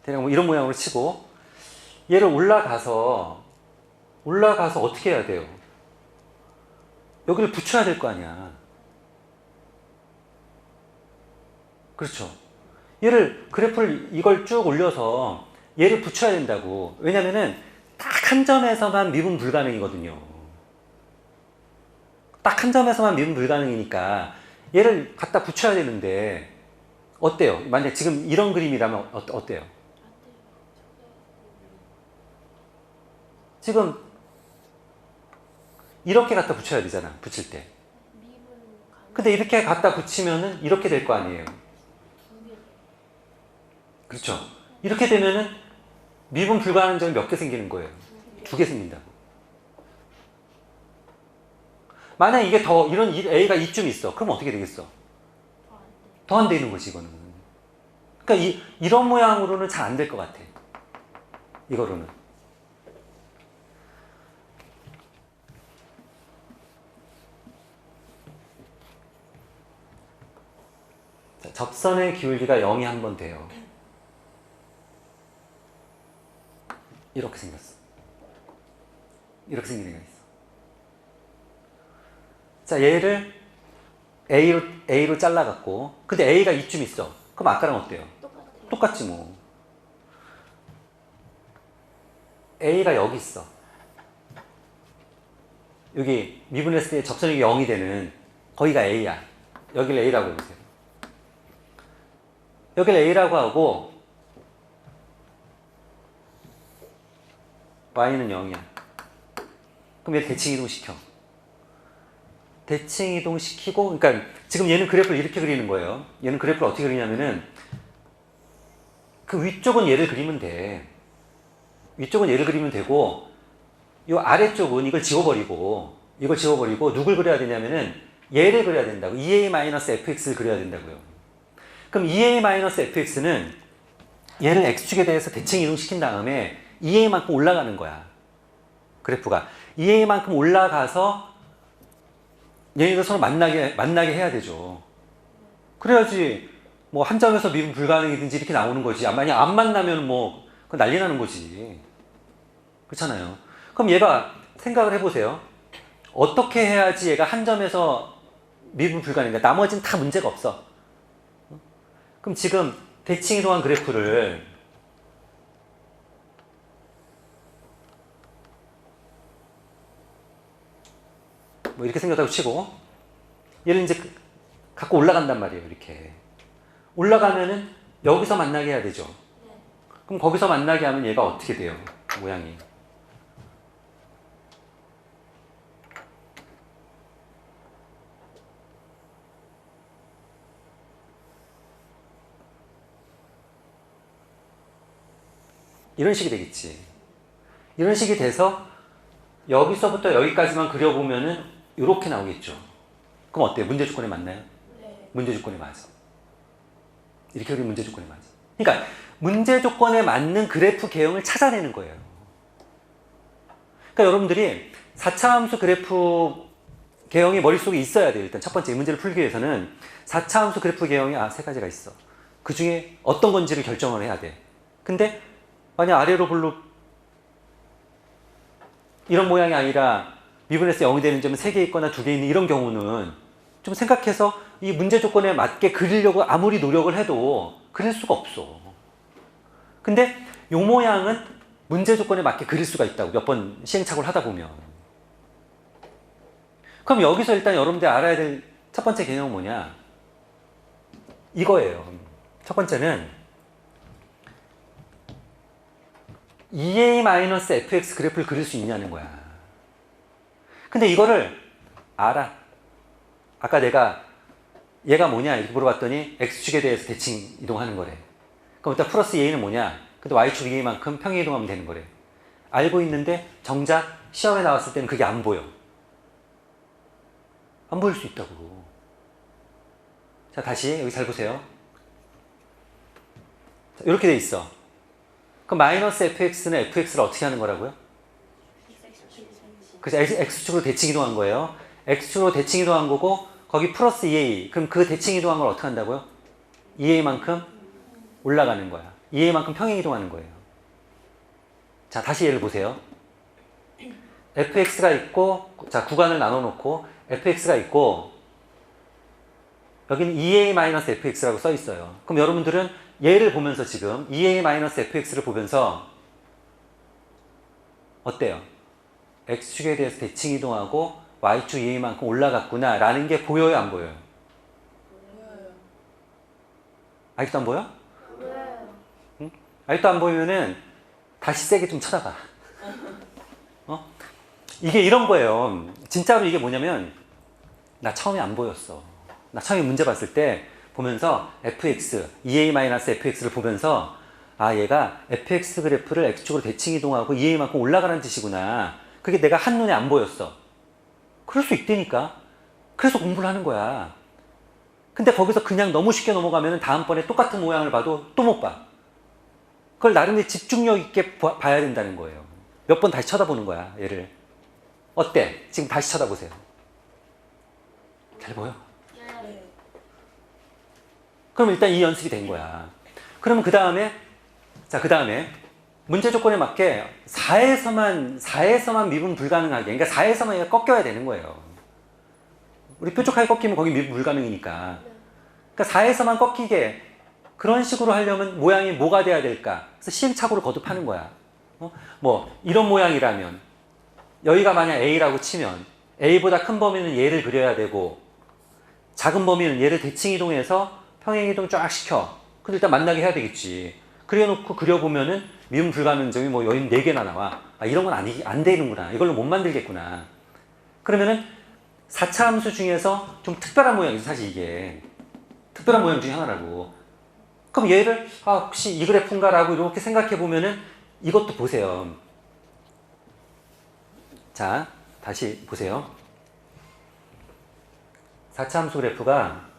대략 뭐 이런 모양으로 치고 얘를 올라가서 어떻게 해야 돼요? 여기를 붙여야 될 거 아니야. 그렇죠. 그래프를 이걸 쭉 올려서 얘를 붙여야 된다고. 왜냐면은 딱 한 점에서만 미분 불가능이거든요. 딱 한 점에서만 미분 불가능이니까 얘를 갖다 붙여야 되는데 어때요? 만약 지금 이런 그림이라면 어때요? 지금 이렇게 갖다 붙여야 되잖아. 붙일 때. 근데 이렇게 갖다 붙이면은 이렇게 될 거 아니에요. 그렇죠. 이렇게 되면은 미분 불가능한 점이 몇 개 생기는 거예요? 2개 생긴다고. 만약 이게 이런 A가 이쯤 있어. 그럼 어떻게 되겠어? 더 안 되는 거지, 이거는. 그러니까 이런 모양으로는 잘 안 될 것 같아. 이거로는. 자, 접선의 기울기가 0이 한 번 돼요. 이렇게 생겼어. 이렇게 생긴 애가 있어. 자, 얘를 A로 잘라갖고, 근데 A가 이쯤 있어. 그럼 아까랑 어때요? 똑같지 뭐. A가 여기 있어. 여기 미분했을 때 접선력이 0이 되는 거기가 A야. 여기를 A라고 해보세요. 여기를 A라고 하고 Y는 0이야. 그럼 얘 대칭 이동시켜. 대칭 이동시키고, 그러니까 지금 얘는 그래프를 이렇게 그리는 거예요. 얘는 그래프를 어떻게 그리냐면은 그 위쪽은 얘를 그리면 돼. 위쪽은 얘를 그리면 되고 이 아래쪽은 이걸 지워버리고 누굴 그려야 되냐면은 얘를 그려야 된다고. 2a-fx를 그려야 된다고요. 그럼 2a-fx는 얘를 x축에 대해서 대칭 이동시킨 다음에 2a만큼 올라가는 거야. 그래프가 2a만큼 올라가서 얘네들 서로 만나게 해야 되죠. 그래야지 뭐 한 점에서 미분 불가능이든지 이렇게 나오는 거지. 만약 안 만나면 뭐 그건 난리 나는 거지. 그렇잖아요. 그럼 얘가 생각을 해보세요. 어떻게 해야지 얘가 한 점에서 미분 불가능인가? 나머지는 다 문제가 없어. 그럼 지금 대칭 이동한 그래프를 뭐 이렇게 생겼다고 치고 얘를 이제 갖고 올라간단 말이에요. 이렇게 올라가면은 여기서 만나게 해야 되죠. 그럼 거기서 만나게 하면 얘가 어떻게 돼요? 모양이. 이런 식이 되겠지. 이런 식이 돼서 여기서부터 여기까지만 그려보면은 이렇게 나오겠죠. 그럼 어때요? 문제 조건에 맞나요? 네. 문제 조건에 맞아. 이렇게 그리면 문제 조건에 맞아. 그러니까 문제 조건에 맞는 그래프 개형을 찾아내는 거예요. 그러니까 여러분들이 4차 함수 그래프 개형이 머릿속에 있어야 돼요. 일단 첫 번째 이 문제를 풀기 위해서는 4차 함수 그래프 개형이 세 가지가 있어. 그 중에 어떤 건지를 결정을 해야 돼. 근데 만약 아래로 볼록 이런 모양이 아니라 미분에서 0이 되는 점은 3개 있거나 2개 있는 이런 경우는 좀 생각해서 이 문제 조건에 맞게 그리려고 아무리 노력을 해도 그릴 수가 없어. 근데 이 모양은 문제 조건에 맞게 그릴 수가 있다고 몇 번 시행착오를 하다 보면. 그럼 여기서 일단 여러분들이 알아야 될 첫 번째 개념은 뭐냐? 이거예요. 첫 번째는 EA-fx 그래프를 그릴 수 있냐는 거야. 근데 이거를 알아. 아까 내가 얘가 뭐냐 이렇게 물어봤더니 x축에 대해서 대칭 이동하는 거래. 그럼 일단 플러스 a는 뭐냐? 근데 y축 a만큼 평행 이동하면 되는 거래. 알고 있는데 정작 시험에 나왔을 때는 그게 안 보여. 안 보일 수 있다고. 자, 다시 여기 잘 보세요. 자, 이렇게 돼 있어. 그럼 마이너스 fx는 fx를 어떻게 하는 거라고요? 그래서 x축으로 대칭 이동한 거예요. x축으로 대칭 이동한 거고 거기 플러스 2a. 그럼 그 대칭 이동한 걸 어떻게 한다고요? 2a만큼 올라가는 거야. 2a만큼 평행 이동하는 거예요. 자, 다시 예를 보세요. fx가 있고, 자, 구간을 나눠 놓고 fx가 있고 여기는 2a-fx라고 써 있어요. 그럼 여러분들은 얘를 보면서 지금 2a-fx를 보면서 어때요? x축에 대해서 대칭 이동하고 y축 2a만큼 올라갔구나 라는 게 보여요? 안 보여요? 보여요. 아직도 안 보여? 보여요. 응? 아직도 안 보이면은 다시 세게 좀 쳐다봐. 이게 이런 거예요. 진짜로 이게 뭐냐면 나 처음에 안 보였어. 나 처음에 문제 봤을 때 보면서 fx, EA-fx를 보면서 아 얘가 fx 그래프를 x축으로 대칭 이동하고 EA만큼 올라가는 뜻이구나. 그게 내가 한눈에 안 보였어. 그럴 수 있다니까. 그래서 공부를 하는 거야. 근데 거기서 그냥 너무 쉽게 넘어가면 다음번에 똑같은 모양을 봐도 또 못 봐. 그걸 나름대로 집중력 있게 봐야 된다는 거예요. 몇 번 다시 쳐다보는 거야, 얘를. 어때? 지금 다시 쳐다보세요. 잘 보여? 네. 그럼 일단 이 연습이 된 거야. 그러면 그 다음에, 자, 그 다음에 문제 조건에 맞게 4에서만 미분 불가능하게, 그러니까 4에서만 얘가 꺾여야 되는 거예요. 우리 뾰족하게 꺾이면 거기 미분 불가능이니까. 그러니까 4에서만 꺾이게 그런 식으로 하려면 모양이 뭐가 돼야 될까? 그래서 시행착오를 거듭하는 거야. 뭐 이런 모양이라면 여기가 만약 A라고 치면 A보다 큰 범위는 얘를 그려야 되고 작은 범위는 얘를 대칭 이동해서 평행 이동 쫙 시켜. 근데 일단 만나게 해야 되겠지. 그려놓고 그려보면은 미분 불가능점이 뭐 여기 4개나 나와. 아, 이런 건 안 되는구나. 이걸로 못 만들겠구나. 그러면은 4차 함수 중에서 좀 특별한 모양이죠. 사실 이게. 특별한 모양 중에 하나라고. 그럼 얘를 혹시 이 그래프인가라고 이렇게 생각해 보면은 이것도 보세요. 자, 다시 보세요. 4차 함수 그래프가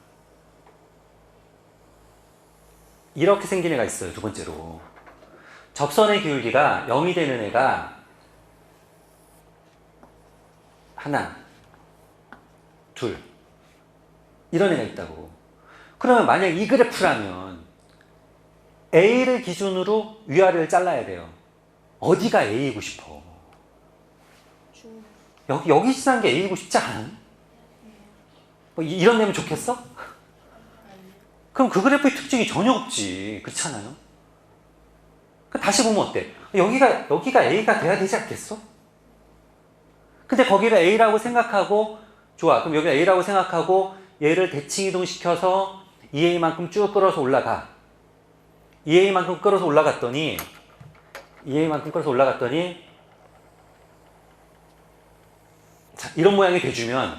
이렇게 생긴 애가 있어요. 두 번째로. 접선의 기울기가 0이 되는 애가 하나, 둘 이런 애가 있다고. 그러면 만약 이 그래프라면 A를 기준으로 위아래를 잘라야 돼요. 어디가 A이고 싶어? 중. 여기 지난 게 A이고 싶지 않아? 뭐 이런 내면 좋겠어? 그럼 그 그래프의 특징이 전혀 없지. 그렇지 않아요? 다시 보면 어때? 여기가 A가 돼야 되지 않겠어? 근데 거기를 A라고 생각하고 좋아. 그럼 여기가 A라고 생각하고 얘를 대칭 이동시켜서 2A만큼 쭉 끌어서 올라가. 2A만큼 끌어서 올라갔더니 자, 이런 모양이 돼주면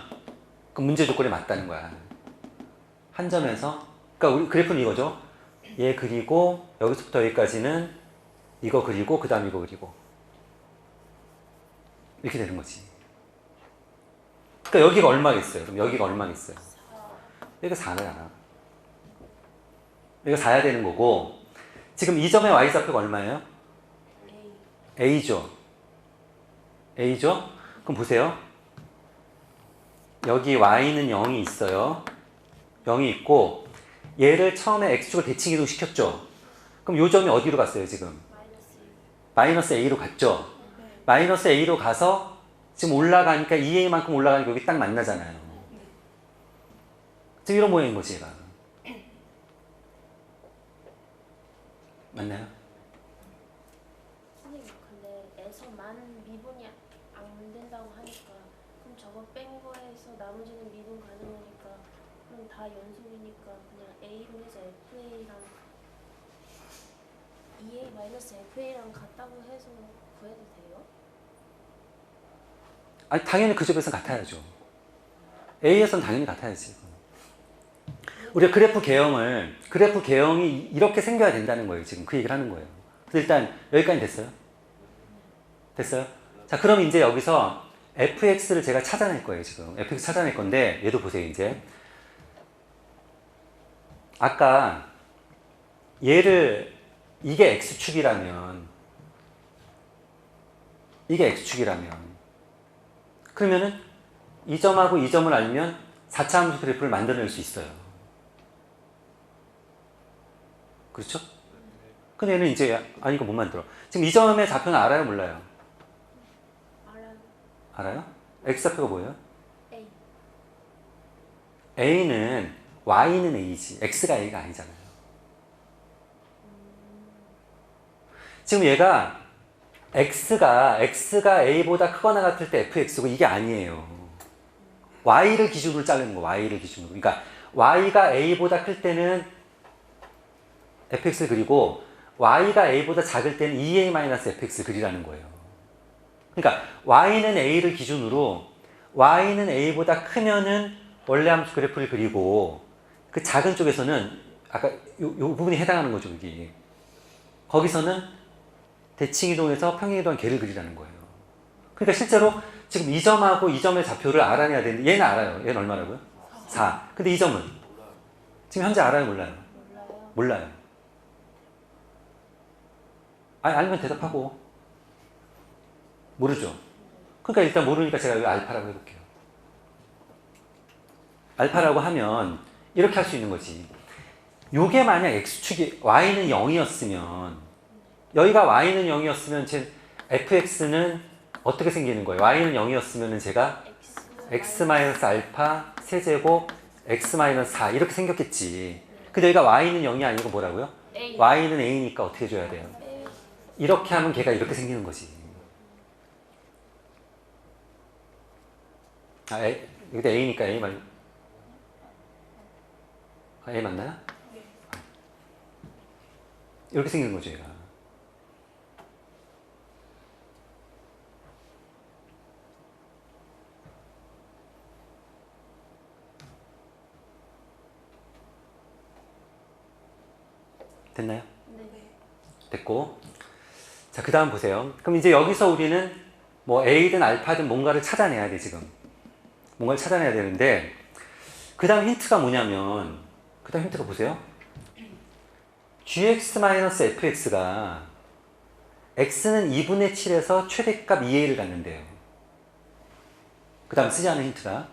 그 문제 조건에 맞다는 거야. 한 점에서 그러니까 우리 그래프는 이거죠. 얘 그리고 여기서부터 여기까지는 이거 그리고 그 다음 이거 그리고 이렇게 되는 거지. 그러니까 여기가 얼마겠어요? 그럼 여기가 얼마겠어요? 4. 여기가 4잖아. 여기가 4야 되는 거고 지금 이 점의 y좌표가 얼마예요? A. a죠. a죠? 그럼 보세요. 여기 y는 0이 있어요. 0이 있고 얘를 처음에 x축을 대칭이동 시켰죠. 그럼 요 점이 어디로 갔어요 지금? 마이너스 a로 갔죠. 네. 마이너스 a로 가서 지금 올라가니까 2a만큼 올라가니까 여기 딱 만나잖아요. 지금 이런 모양인 거지 얘가. 맞나요? 선생님 근데 에서만 미분이 안 된다고 하니까 그럼 저거 뺀 거에서 나머지는 미분 가능하니까 그럼 다 연속이니까 그냥 A로 해서 FA랑 2A-FA랑 같다고 해서 구해도 돼요? 아니 당연히 그 점에서 같아야죠. a에서는 당연히 같아야지. 우리가 그래프 개형이 이렇게 생겨야 된다는 거예요. 지금 그 얘기를 하는 거예요. 그래서 일단 여기까지 됐어요? 됐어요? 자, 그럼 이제 여기서 fx를 제가 찾아낼 거예요. 지금 fx 찾아낼 건데 얘도 보세요. 이제 아까 얘를 이게 x축이라면 그러면은 이 점하고 이 점을 알면 4차 함수 그래프를 만들어낼 수 있어요. 그렇죠? 근데 얘는 이제 아니 이거 못 만들어. 지금 이 점의 좌표는 알아요, 몰라요? 알아요. 알아요? x좌표가 뭐예요? A. a는 y는 a지 x가 a가 아니잖아요. 지금 얘가 x가 a보다 크거나 같을 때 fx고 이게 아니에요. y를 기준으로 자르는 거. y를 기준으로. 그러니까 y가 a보다 클 때는 fx를 그리고 y가 a보다 작을 때는 2a-fx를 그리라는 거예요. 그러니까 y는 a를 기준으로 y는 a보다 크면은 원래 함수 그래프를 그리고 그 작은 쪽에서는 아까 요 부분이 해당하는 거죠. 여기. 거기서는 대칭이동에서 평행이동한 개를 그리라는 거예요. 그러니까 실제로 지금 이 점하고 이 점의 좌표를 알아내야 되는데 얘는 알아요. 얘는 얼마라고요? 4. 근데 이 점은? 지금 현재 알아요? 몰라요? 몰라요. 몰라요. 아니, 알면 대답하고. 모르죠? 그러니까 일단 모르니까 제가 여기 알파라고 해볼게요. 알파라고 하면 이렇게 할 수 있는 거지. 요게 만약 x축이 y는 0이었으면 여기가 y는 0이었으면 제 fx는 어떻게 생기는 거예요? y는 0이었으면 제가 x-알파 세제곱 x-4 이렇게 생겼겠지. 근데 여기가 y는 0이 아니고 뭐라고요? A. y는 a니까 어떻게 해줘야 돼요? A. 이렇게 하면 걔가 이렇게 생기는 거지. 아, 여기다 a니까 a 말. a 맞나요? 이렇게 생기는 거죠, 얘가. 됐나요? 네. 됐고. 자, 그 다음 보세요. 그럼 이제 여기서 우리는 뭐 A든 알파든 뭔가를 찾아내야 돼, 지금. 뭔가를 찾아내야 되는데, 그 다음 힌트가 뭐냐면, 그 다음 힌트가 보세요. gx-fx가 x는 2분의 7에서 최대값 2a를 갖는데요. 그 다음 쓰지 않은 힌트다.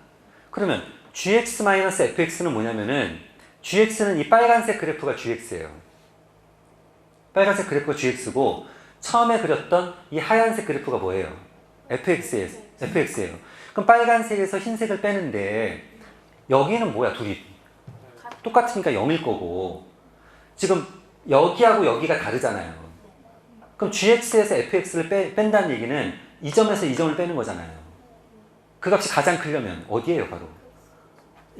그러면 gx-fx는 뭐냐면은, gx는 이 빨간색 그래프가 gx예요. 빨간색 그래프가 gx고 처음에 그렸던 이 하얀색 그래프가 뭐예요? fx예요. 그럼 빨간색에서 흰색을 빼는데 여기는 뭐야? 둘이 똑같으니까 0일 거고 지금 여기하고 여기가 다르잖아요. 그럼 gx에서 fx를 뺀다는 얘기는 이 점에서 이 점을 빼는 거잖아요. 그 값이 가장 크려면 어디예요? 바로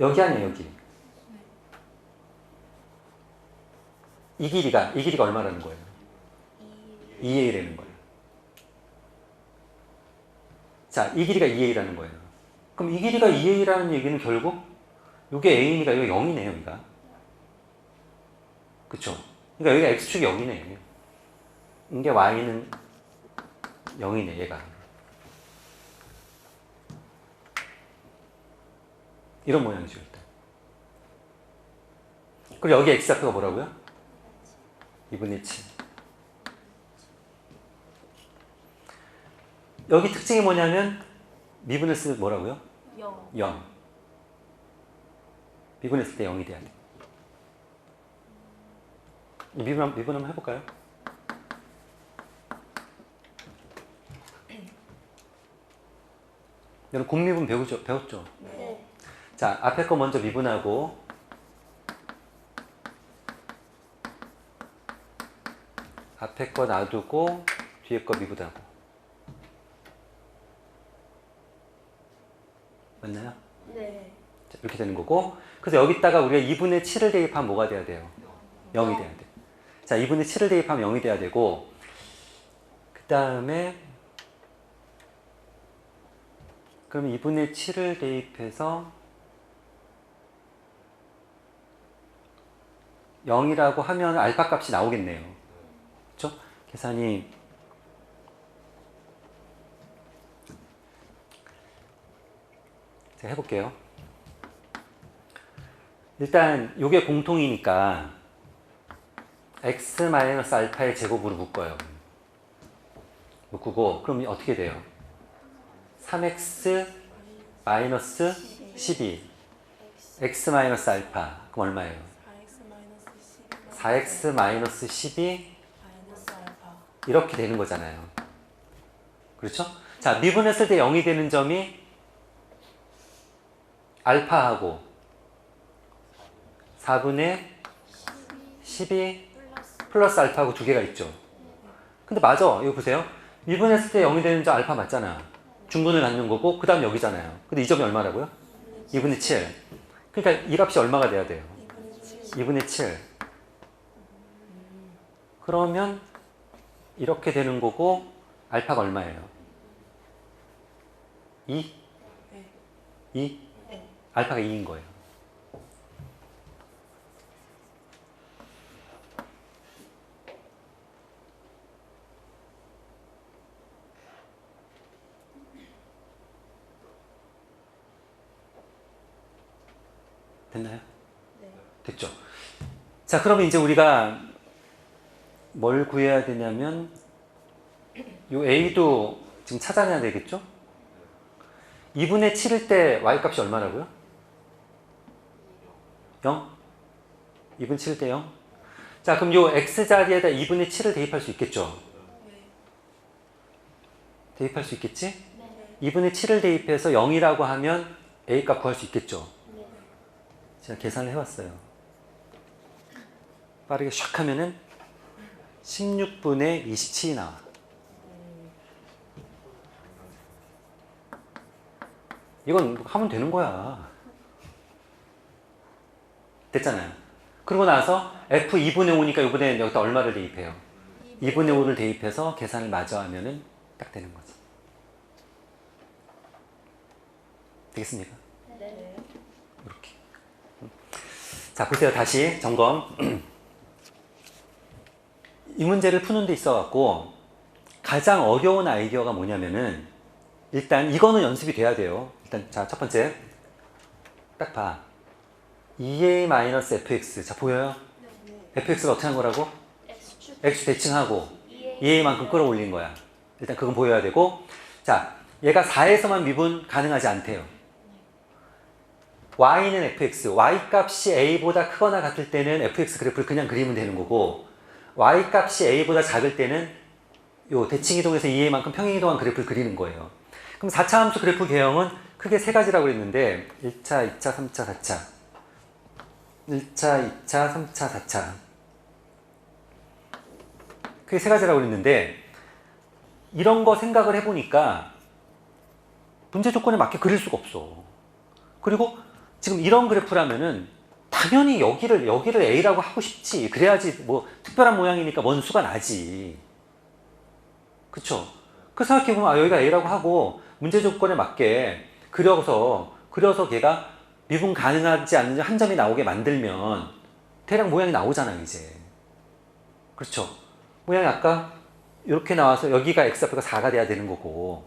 여기 아니에요? 여기. 이 길이가 얼마라는 거예요? 2a라는 거예요. 자, 이 길이가 2a라는 거예요. 그럼 이 길이가 2a라는 얘기는 결국 이게 a니까 여기가 0이네요, 여기가. 그쵸? 그러니까 여기가 x축이 0이네. 이게 y는 0이네 얘가. 이런 모양이죠 일단. 그리고 여기 x좌표가 뭐라고요? 2분의 7. 여기 특징이 뭐냐면 미분을 쓰면 뭐라고요? 0. 0. 미분했을 때 0이 돼야 돼. 미분 한번 해볼까요? 여러분 공미분 배웠죠? 네. 자, 앞에 거 먼저 미분하고 앞에 거 놔두고 뒤에 거 미분하고. 맞나요? 네. 자, 이렇게 되는 거고, 그래서 여기다가 우리가 2분의 7을 대입하면 뭐가 돼야 돼요? 0이 돼야 돼. 자, 2분의 7을 대입하면 0이 돼야 되고, 그 다음에 그러면 2분의 7을 대입해서 0이라고 하면 알파 값이 나오겠네요. 그렇죠? 계산이 제가 해볼게요. 일단 이게 공통이니까 x-알파의 제곱으로 묶어요. 묶고 그럼 어떻게 돼요? 3x-12 x-알파 그럼 얼마예요? 4x-12 이렇게 되는 거잖아요. 그렇죠? 자, 미분했을 때 0이 되는 점이 알파하고 4분의 12 플러스 알파하고 두 개가 있죠. 근데 맞아. 이거 보세요. 미분했을 때 0이 되는 점 알파 맞잖아. 중분을 갖는 거고 그 다음 여기잖아요. 근데 이 점이 얼마라고요? 2분의 7. 그러니까 이 값이 얼마가 돼야 돼요? 2분의 7. 그러면 이렇게 되는 거고 알파가 얼마예요? 2? 2? 알파가 2인 거예요. 됐나요? 네. 됐죠? 자, 그러면 이제 우리가 뭘 구해야 되냐면 요 a도 지금 찾아내야 되겠죠? 2분의 7일 때 y값이 얼마라고요? 0? 2분의 7일 때 0? 자, 그럼 요 x자리에다 2분의 7을 대입할 수 있겠죠? 대입할 수 있겠지? 네. 2분의 7을 대입해서 0이라고 하면 a값 구할 수 있겠죠? 네. 제가 계산을 해봤어요. 빠르게 샥 하면은 16분의 27이 나와. 이건 하면 되는 거야. 됐잖아요. 그러고 나서 f 2분의 5니까 이번에 여기다 얼마를 대입해요? 2분의 5를 대입해서 계산을 마저 하면은 딱 되는 거지. 되겠습니까? 네. 이렇게. 자, 보세요. 다시 점검. 이 문제를 푸는 데 있어 갖고 가장 어려운 아이디어가 뭐냐면은 일단 이거는 연습이 돼야 돼요. 일단 자, 첫 번째 딱 봐. 2a-fx. 자, 보여요? fx가 어떻게 한 거라고? x 대칭하고 2a만큼 끌어올린 거야. 일단 그건 보여야 되고, 자, 얘가 4에서만 미분 가능하지 않대요. y는 fx, y 값이 a보다 크거나 같을 때는 fx 그래프를 그냥 그리면 되는 거고, y 값이 a보다 작을 때는 요 대칭이동에서 2a만큼 평행이동한 그래프를 그리는 거예요. 그럼 4차 함수 그래프 개형은 크게 세 가지라고 그랬는데 1차, 2차, 3차, 4차 1차, 2차, 3차, 4차 크게 세 가지라고 그랬는데 이런 거 생각을 해보니까 문제 조건에 맞게 그릴 수가 없어. 그리고 지금 이런 그래프라면은 당연히 여기를 A라고 하고 싶지. 그래야지 뭐 특별한 모양이니까 원수가 나지. 그쵸? 그 생각해보면 여기가 A라고 하고 문제 조건에 맞게 그려서 걔가 미분 가능하지 않는 한 점이 나오게 만들면 대략 모양이 나오잖아요, 이제. 그렇죠? 모양이 아까 이렇게 나와서 여기가 x좌표가 4가 돼야 되는 거고,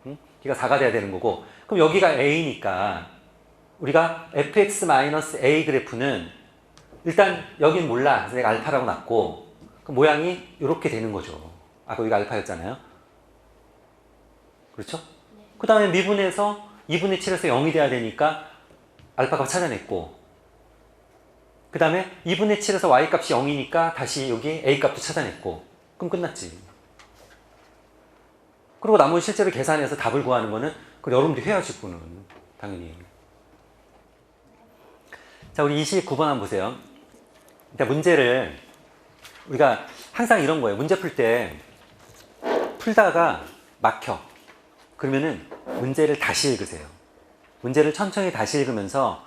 응? 여기가 4가 돼야 되는 거고, 그럼 여기가 a니까 우리가 fx-a 그래프는 일단 여긴 몰라. 그래서 내가 알파라고 놨고, 그 모양이 이렇게 되는 거죠. 아까 여기가 알파였잖아요. 그렇죠? 그 다음에 미분에서 2분의 7에서 0이 돼야 되니까 알파 값 찾아냈고, 그 다음에 2분의 7에서 y 값이 0이니까 다시 여기 a 값도 찾아냈고, 그럼 끝났지. 그리고 나머지 실제로 계산해서 답을 구하는 거는 그걸 여러분들이 해야지, 그거는. 당연히. 자, 우리 29번 한번 보세요. 일단 문제를 우리가 항상 이런 거예요. 문제 풀 때 풀다가 막혀. 그러면은 문제를 다시 읽으세요. 문제를 천천히 다시 읽으면서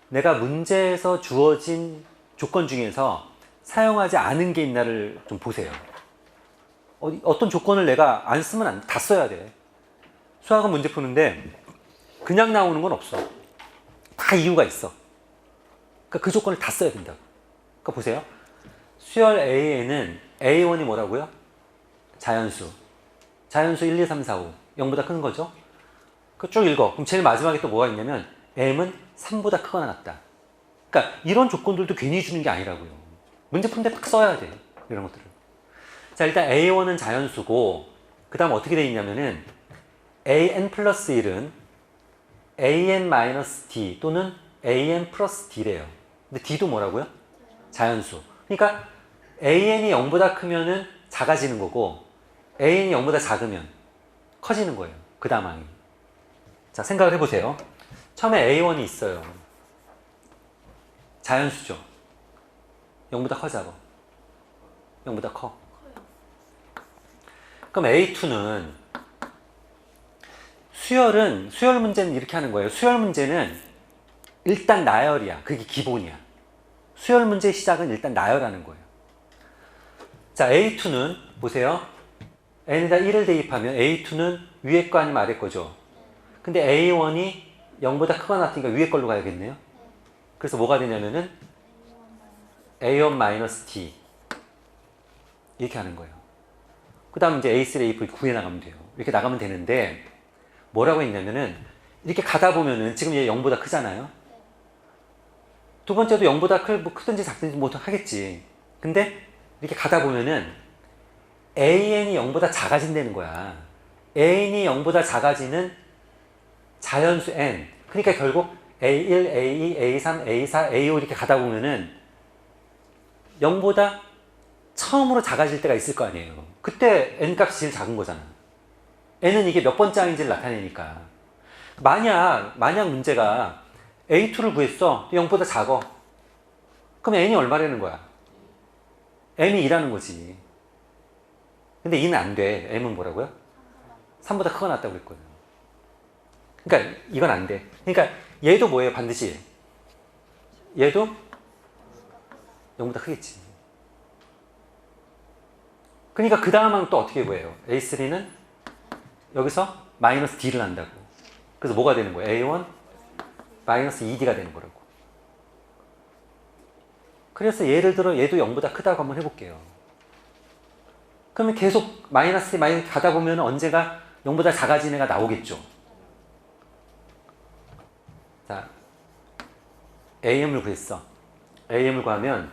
내가 문제에서 주어진 조건 중에서 사용하지 않은 게 있나를 좀 보세요. 어떤 조건을 내가 안 쓰면 다 써야 돼. 수학은 문제 푸는데 그냥 나오는 건 없어. 다 이유가 있어. 그러니까 그 조건을 다 써야 된다고. 그러니까 보세요. 수열 A에는 A1이 뭐라고요? 자연수. 자연수 1, 2, 3, 4, 5. 0보다 큰 거죠? 그 쭉 읽어. 그럼 제일 마지막에 또 뭐가 있냐면 M은 3보다 크거나 같다. 그러니까 이런 조건들도 괜히 주는 게 아니라고요. 문제 푸는데 딱 써야 돼. 이런 것들을. 자, 일단 A1은 자연수고, 그 다음 어떻게 돼 있냐면은 AN 플러스 1은 AN 마이너스 D 또는 AN 플러스 D래요. 근데 D도 뭐라고요? 자연수. 그러니까 AN이 0보다 크면은 작아지는 거고, AN이 0보다 작으면 커지는 거예요. 그 다음항이. 자, 생각을 해보세요. 처음에 A1이 있어요. 자연수죠. 0보다 커, 작아? 0보다 커. 그럼 A2는 수열 문제는 이렇게 하는 거예요. 수열 문제는 일단 나열이야. 그게 기본이야. 수열 문제의 시작은 일단 나열하는 거예요. 자, A2는 보세요. n에다 1을 대입하면 A2는 위에 거 아니면 아래 거죠. 근데 A1이 0보다 크거나 같으니까 위에 걸로 가야겠네요. 그래서 뭐가 되냐면은 A1-D 이렇게 하는 거예요. 그 다음 이제 A3, A4 구해 나가면 돼요. 이렇게 나가면 되는데 뭐라고 했냐면은 이렇게 가다 보면은 지금 얘 0보다 크잖아요. 두 번째도 0보다 크든지 작든지 뭐 하겠지. 근데 이렇게 가다 보면은 AN이 0보다 작아진다는 거야. AN이 0보다 작아지는 자연수 N. 그러니까 결국 A1, A2, A3, A4, A5 이렇게 가다 보면은 0보다 처음으로 작아질 때가 있을 거 아니에요. 그때 N 값이 제일 작은 거잖아. N은 이게 몇 번째 항인지를 나타내니까. 만약 문제가 A2를 구했어. 0보다 작아. 그럼 N이 얼마라는 거야? M이 2라는 거지. 근데 2는 안 돼. M은 뭐라고요? 3보다 크거나 같다고 그랬거든. 그러니까 이건 안 돼. 그러니까 얘도 뭐예요? 반드시 얘도 0보다 크겠지. 그러니까 그 다음 항 또 어떻게 구해요? A3는 여기서 마이너스 D를 한다고. 그래서 뭐가 되는 거예요? A1 마이너스 2D가 되는 거라고. 그래서 예를 들어 얘도 0보다 크다고 한번 해볼게요. 그러면 계속 마이너스 가다 보면 언제가 0보다 작아진 애가 나오겠죠. 자, AM을 구했어. AM을 구하면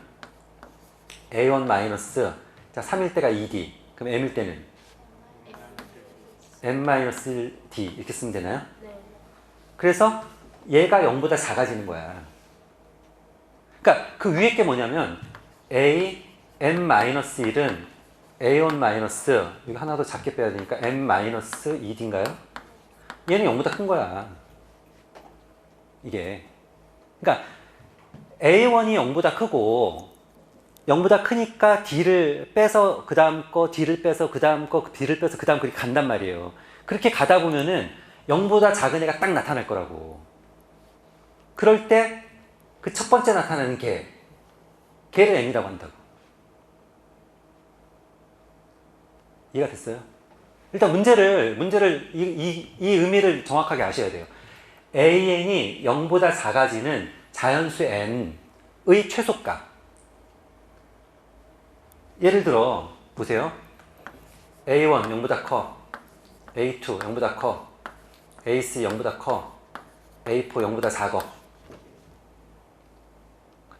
A1 마이너스, 자, 3일 때가 2D. 그럼 M일 때는 M 마이너스 D 이렇게 쓰면 되나요? 네. 그래서 얘가 0보다 작아지는 거야. 그러니까 그 위에 게 뭐냐면 A, M 마이너스 1은 A1 마이너스, 여기 하나 더 작게 빼야 되니까 M 마이너스 2D인가요? 얘는 0보다 큰 거야. 이게. 그러니까 A1이 0보다 크고 0보다 크니까 D를 빼서 그 다음 거, D를 빼서 그 다음 거, D를 빼서 그 다음 그렇게 간단 말이에요. 그렇게 가다 보면은 0보다 작은 애가 딱 나타날 거라고. 그럴 때 그 첫 번째 나타나는 걔를 M이라고 한다고. 이해가 됐어요? 일단 문제를 이 의미를 정확하게 아셔야 돼요. AN이 0보다 작아지는 자연수 N의 최소값. 예를 들어 보세요. A1 0보다 커, A2 0보다 커, A3 0보다 커, A4 0보다 작어.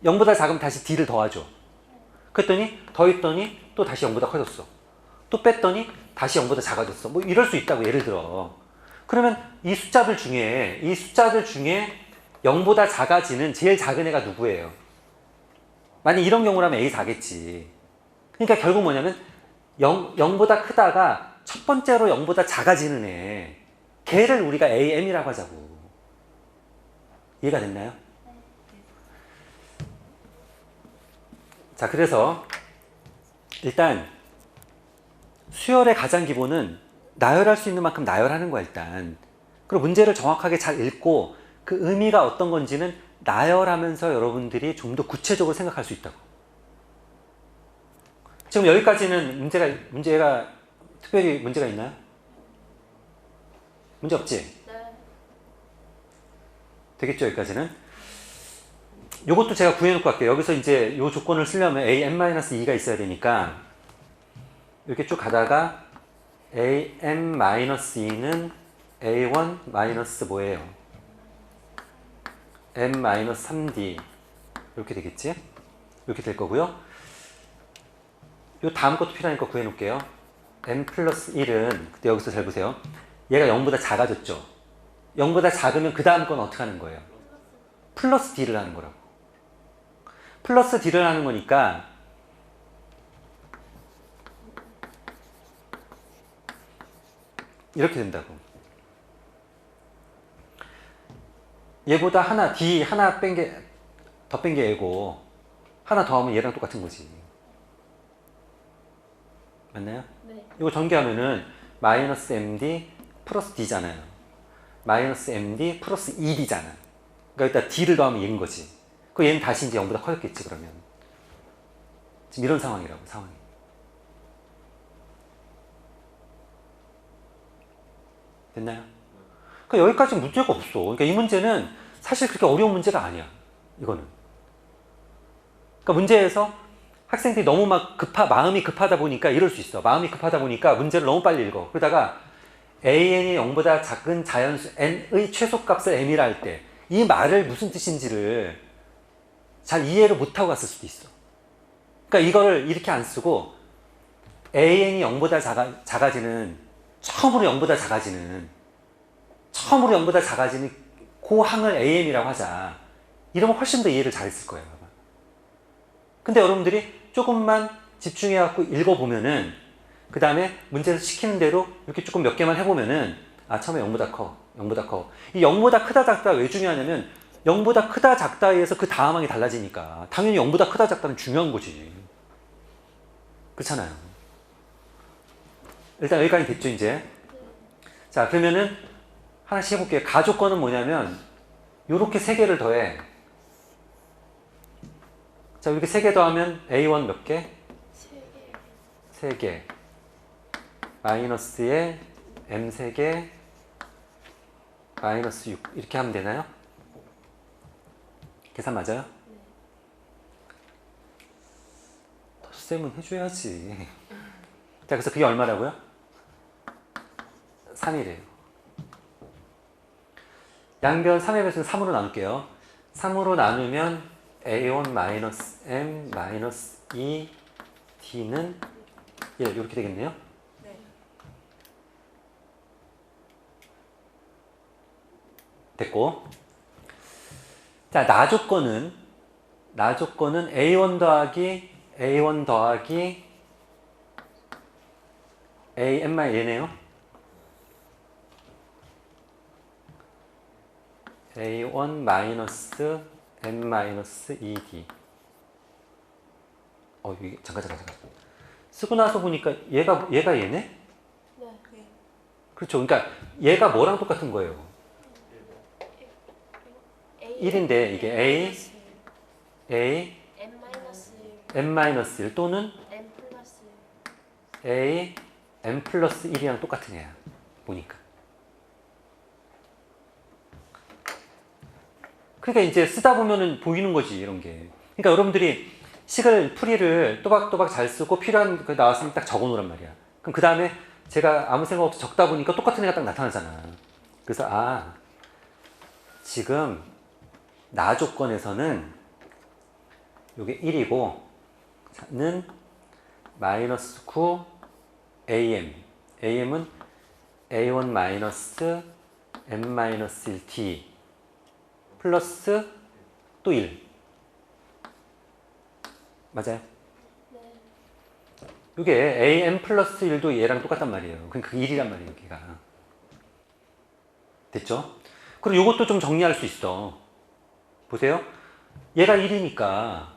0보다 작으면 다시 D를 더하죠. 그랬더니 더했더니 또 다시 0보다 커졌어. 또 뺐더니 다시 0보다 작아졌어. 뭐 이럴 수 있다고 예를 들어. 그러면 이 숫자들 중에 0보다 작아지는 제일 작은 애가 누구예요? 만약 이런 경우라면 A4겠지. 그러니까 결국 뭐냐면 0보다 크다가 첫 번째로 0보다 작아지는 애, 걔를 우리가 AM이라고 하자고. 이해가 됐나요? 자, 그래서 일단 수열의 가장 기본은 나열할 수 있는 만큼 나열하는 거야, 일단. 그리고 문제를 정확하게 잘 읽고 그 의미가 어떤 건지는 나열하면서 여러분들이 좀 더 구체적으로 생각할 수 있다고. 지금 여기까지는 문제가 특별히 문제가 있나요? 문제 없지? 네. 되겠죠, 여기까지는? 요것도 제가 구해놓고 갈게요. 여기서 이제 요 조건을 쓰려면 am-2가 있어야 되니까 이렇게 쭉 가다가 am-2는 a1 마이너스 뭐예요? m-3d 이렇게 되겠지? 이렇게 될 거고요. 요 다음 것도 필요하니까 구해놓을게요. m 플러스 1은 그때 여기서 잘 보세요. 얘가 0보다 작아졌죠? 0보다 작으면 그 다음 건 어떻게 하는 거예요? 플러스 d를 하는 거라고. 플러스 d를 하는 거니까 이렇게 된다고. 얘보다 하나 d 하나 더 뺀 게 얘고 하나 더하면 얘랑 똑같은 거지. 맞나요? 네. 이거 전개하면은 마이너스 md 플러스 d잖아요. 마이너스 md 플러스 2d잖아. 그러니까 일단 d를 더하면 얘인 거지. 그 얘는 다시 이제 0보다 커졌겠지, 그러면. 지금 이런 상황이라고, 상황이. 됐나요? 그러니까 여기까지 문제가 없어. 그러니까 이 문제는 사실 그렇게 어려운 문제가 아니야. 이거는. 그러니까 문제에서 학생들이 너무 마음이 급하다 보니까 이럴 수 있어. 마음이 급하다 보니까 문제를 너무 빨리 읽어. 그러다가 an이 0보다 작은 자연수 n의 최소값을 m이라 할 때 이 말을 무슨 뜻인지를 잘 이해를 못하고 갔을 수도 있어. 그러니까 이거를 이렇게 안 쓰고 an이 0보다 작아지는 처음으로 0보다 작아지는 그 항을 am이라고 하자. 이러면 훨씬 더 이해를 잘했을 거예요. 근데 여러분들이 조금만 집중해갖고 읽어보면은 그 다음에 문제에서 시키는 대로 이렇게 조금 몇 개만 해보면은 아, 처음에 0보다 커. 이 0보다 크다 작다 왜 중요하냐면 0보다 크다 작다에 의해서 그 다음 항이 달라지니까 당연히 0보다 크다 작다는 중요한 거지. 그렇잖아요. 일단 여기까지 됐죠, 이제. 자, 그러면은 하나씩 해볼게요. 가조건은 뭐냐면 요렇게 3개를 더해. 자, 이렇게 3개 더하면 A1 몇 개? 3개. 마이너스에 M 3개. 마이너스 6. 이렇게 하면 되나요? 계산 맞아요? 덧셈은 해줘야지. 자, 그래서 그게 얼마라고요? 3이래요. 양변 3의 배수는 3으로 나눌게요. 3으로 나누면 A1-M-2 D는 1 이렇게 되겠네요. 네. 됐고, 자, 나 조건은 A1 더하기 AM 얘네요. A1 마이너스 M 마이너스 2D. 이게 잠깐. 쓰고 나서 보니까 얘가 얘네? 네. 그렇죠. 그러니까 얘가 뭐랑 똑같은 거예요? 1인데 이게 A M-1 또는 A M 플러스 1이랑 똑같은 애야. 보니까. 그러니까 이제 쓰다 보면은 보이는 거지, 이런 게. 그러니까 여러분들이 풀이를 또박또박 잘 쓰고 필요한 거 나왔으면 딱 적어 놓으란 말이야. 그럼 그 다음에 제가 아무 생각 없이 적다 보니까 똑같은 애가 딱 나타나잖아. 그래서 지금 나 조건에서는 요게 1이고 는 마이너스 9 am am은 a1 마이너스 m 마이너스 1 t 플러스 또 1 맞아요? 네. 이게 am 플러스 1도 얘랑 똑같단 말이에요. 그러니까 그 1이란 말이에요. 여기가 됐죠? 그리고 이것도 좀 정리할 수 있어. 보세요. 얘가 1이니까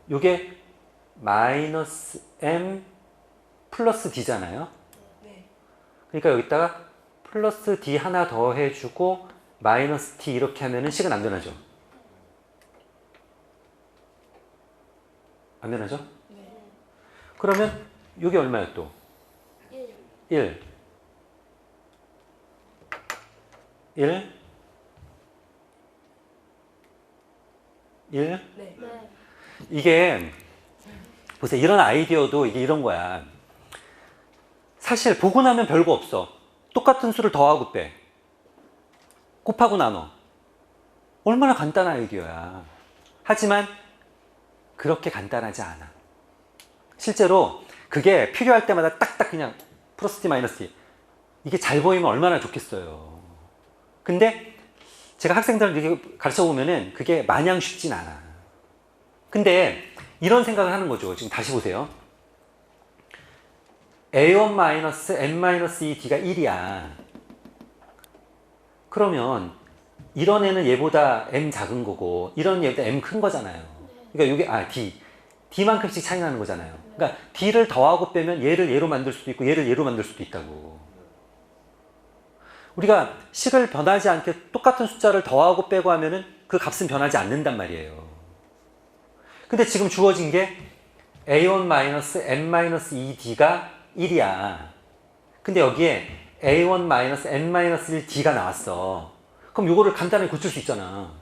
이게 마이너스 m 플러스 d잖아요. 네. 그러니까 여기다가 플러스 d 하나 더 해주고 마이너스 t 이렇게 하면은 식은 안 변하죠? 안 변하죠? 네. 그러면 이게 얼마야 또? 1. 1 1 1 네. 네. 이게 보세요. 이런 아이디어도 이게 이런 거야. 사실 보고 나면 별거 없어. 똑같은 수를 더하고 빼. 곱하고 나눠. 얼마나 간단한 아이디어야. 하지만 그렇게 간단하지 않아. 실제로 그게 필요할 때마다 딱딱 그냥 플러스 t 마이너스 t 이게 잘 보이면 얼마나 좋겠어요. 근데 제가 학생들을 이렇게 가르쳐 보면은 그게 마냥 쉽진 않아. 근데 이런 생각을 하는 거죠. 지금 다시 보세요. a1-n-2d가 1이야. 그러면 이런 애는 얘보다 m 작은 거고 이런 얘보다 m 큰 거잖아요. 그러니까 이게 d만큼씩 차이 나는 거잖아요. 그러니까 d를 더하고 빼면 얘를 얘로 만들 수도 있고 얘를 얘로 만들 수도 있다고. 우리가 식을 변하지 않게 똑같은 숫자를 더하고 빼고 하면은 그 값은 변하지 않는단 말이에요. 근데 지금 주어진 게 a1-n-2d가 1이야. 근데 여기에 a1-n-1d가 나왔어. 그럼 이거를 간단히 고칠 수 있잖아.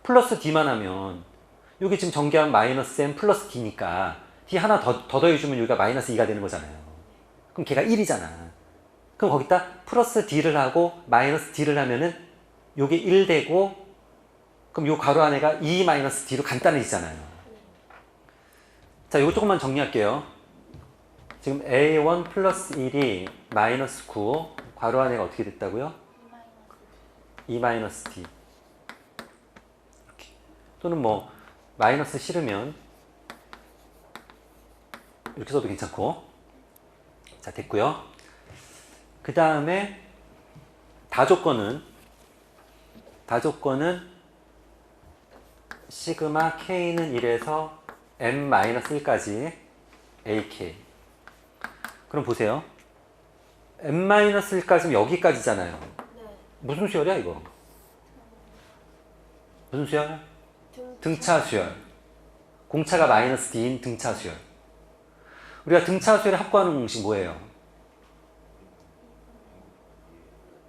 플러스 d만 하면 여기 지금 전개하면 마이너스 m 플러스 d니까 d 하나 더 더해주면 여기가 마이너스 2가 되는 거잖아요. 그럼 걔가 1이잖아. 그럼 거기다 플러스 d를 하고 마이너스 d를 하면은 요게 1 되고 그럼 요 괄호 안에가 2 마이너스 d로 간단해지잖아요. 자, 요거 조금만 정리할게요. 지금 a1 플러스 1이 마이너스 9 괄호 안에가 어떻게 됐다고요? 2 마이너스 d 이렇게. 또는 뭐 마이너스 싫으면 이렇게 써도 괜찮고. 자, 됐고요. 그 다음에 다조건은 시그마 k는 1에서 m-1까지 ak. 그럼 보세요. m-1까지면 여기까지잖아요. 네. 무슨 수열이야 이거? 무슨 수열? 등차 수열. 공차가 마이너스 d인 등차 수열. 우리가 등차 수열을 합구하는 공식 뭐예요?